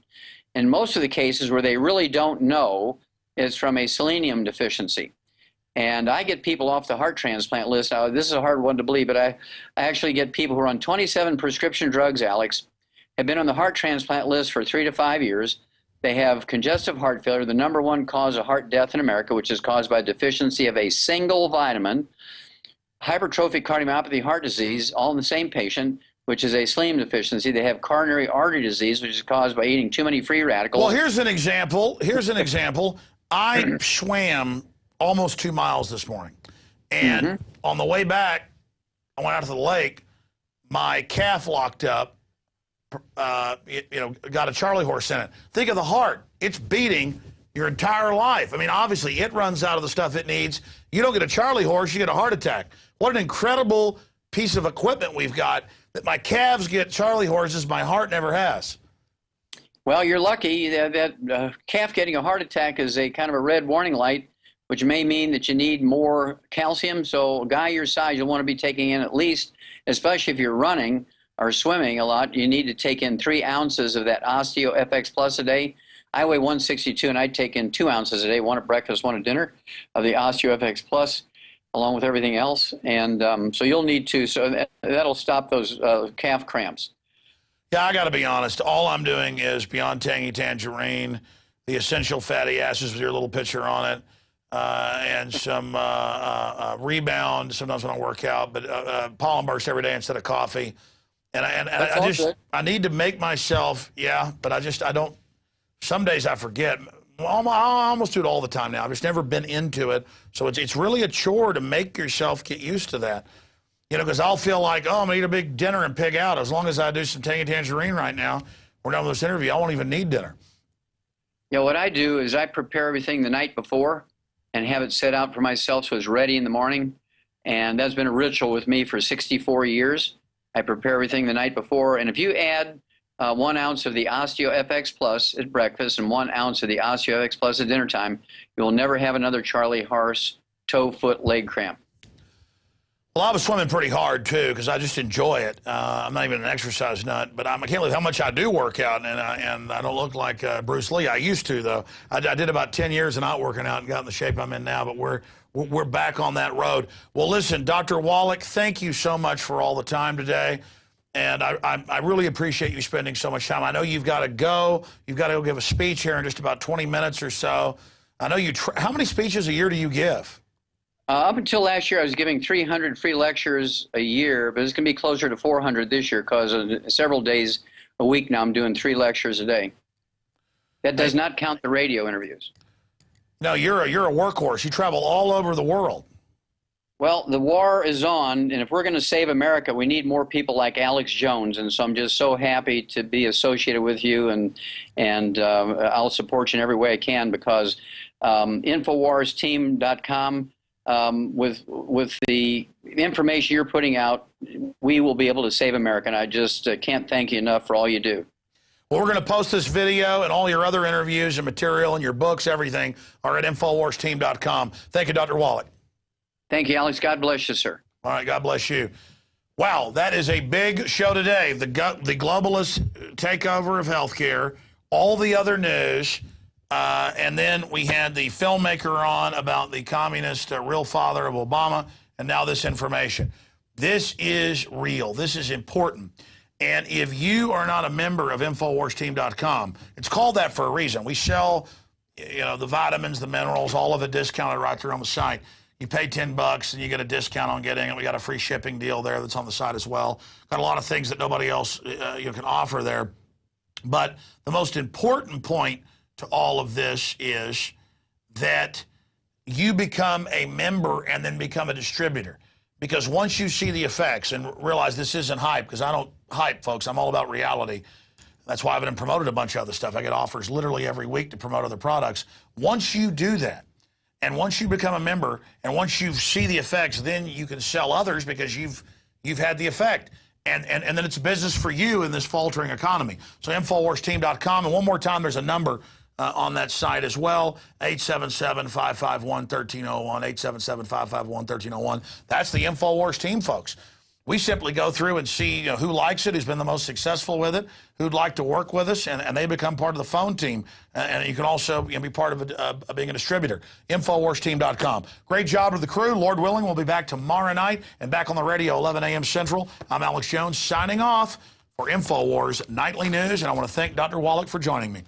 And most of the cases where they really don't know is from a selenium deficiency. And I get people off the heart transplant list. Now, this is a hard one to believe, but I actually get people who are on 27 prescription drugs, Alex, have been on the heart transplant list for 3 to 5 years. They have congestive heart failure, the #1 cause of heart death in America, which is caused by deficiency of a single vitamin, hypertrophic cardiomyopathy heart disease, all in the same patient, which is a selenium deficiency. They have coronary artery disease, which is caused by eating too many free radicals. Well, here's an example. I swam almost 2 miles this morning. And on the way back, I went out to the lake. My calf locked up, got a Charlie horse in it. Think of the heart. It's beating your entire life. I mean, obviously, it runs out of the stuff it needs. You don't get a Charlie horse, you get a heart attack. What an incredible piece of equipment we've got that my calves get Charlie horses, my heart never has. Well, you're lucky. That calf getting a heart attack is a kind of a red warning light, which may mean that you need more calcium. So a guy your size, you'll want to be taking in at least, especially if you're running or swimming a lot, you need to take in 3 ounces of that Osteo FX Plus a day. I weigh 162, and I take in 2 ounces a day, 1 at breakfast, 1 at dinner, of the Osteo FX Plus, along with everything else. And so you'll need to, so that'll stop those calf cramps. Yeah, I got to be honest. All I'm doing is Beyond Tangy Tangerine, the essential fatty acids with your little picture on it. and some rebound sometimes when I work out, but pollen burst every day instead of coffee. And I need to make myself, but I don't, some days I forget. I almost do it all the time now. I've just never been into it. So it's really a chore to make yourself get used to that. You know, because I'll feel like, oh, I'm going to eat a big dinner and pig out. As long as I do some Tangy Tangerine right now, we're done with this interview, I won't even need dinner. Yeah, what I do is I prepare everything the night before and have it set out for myself so it's ready in the morning. And that's been a ritual with me for 64 years. I prepare everything the night before. And if you add 1 ounce of the Osteo FX Plus at breakfast and 1 ounce of the Osteo FX Plus at dinner time, you'll never have another Charlie horse toe, foot, leg cramp. Well, I was swimming pretty hard, too, because I just enjoy it. I'm not even an exercise nut, but I can't believe how much I do work out, and I don't look like Bruce Lee. I used to, though. I did about 10 years of not working out and got in the shape I'm in now, but we're back on that road. Well, listen, Dr. Wallach, thank you so much for all the time today, and I really appreciate you spending so much time. I know you've got to go. You've got to go give a speech here in just about 20 minutes or so. I know how many speeches a year do you give? Up until last year, I was giving 300 free lectures a year, but it's going to be closer to 400 this year because several days a week now I'm doing 3 lectures a day. That does not count the radio interviews. No, you're a workhorse. You travel all over the world. Well, the war is on, and if we're going to save America, we need more people like Alex Jones. And so I'm just so happy to be associated with you, and I'll support you in every way I can because InfowarsTeam.com. With the information you're putting out, we will be able to save America. And I just can't thank you enough for all you do. Well, we're going to post this video and all your other interviews and material and your books, everything, are at InfowarsTeam.com. Thank you, Dr. Wallach. Thank you, Alex. God bless you, sir. All right, God bless you. Wow, that is a big show today. The globalist takeover of healthcare, all the other news. And then we had the filmmaker on about the communist real father of Obama, and now this information. This is real. This is important. And if you are not a member of InfowarsTeam.com, it's called that for a reason. We sell, the vitamins, the minerals, all of it discounted right there on the site. You pay $10 and you get a discount on getting it. We got a free shipping deal there that's on the site as well. Got a lot of things that nobody else can offer there. But the most important point to all of this is that you become a member and then become a distributor. Because once you see the effects and realize this isn't hype, because I don't hype, folks, I'm all about reality. That's why I've been promoted a bunch of other stuff. I get offers literally every week to promote other products. Once you do that, and once you become a member, and once you see the effects, then you can sell others because you've had the effect. And then it's business for you in this faltering economy. So InfowarsTeam.com, and one more time, there's a number on that site as well, 877-551-1301, 877-551-1301. That's the Infowars team, folks. We simply go through and see who likes it, who's been the most successful with it, who'd like to work with us, and they become part of the phone team. And you can also be part of being a distributor. InfowarsTeam.com. Great job to the crew. Lord willing, we'll be back tomorrow night and back on the radio, 11 a.m. Central. I'm Alex Jones signing off for Infowars Nightly News, and I want to thank Dr. Wallach for joining me.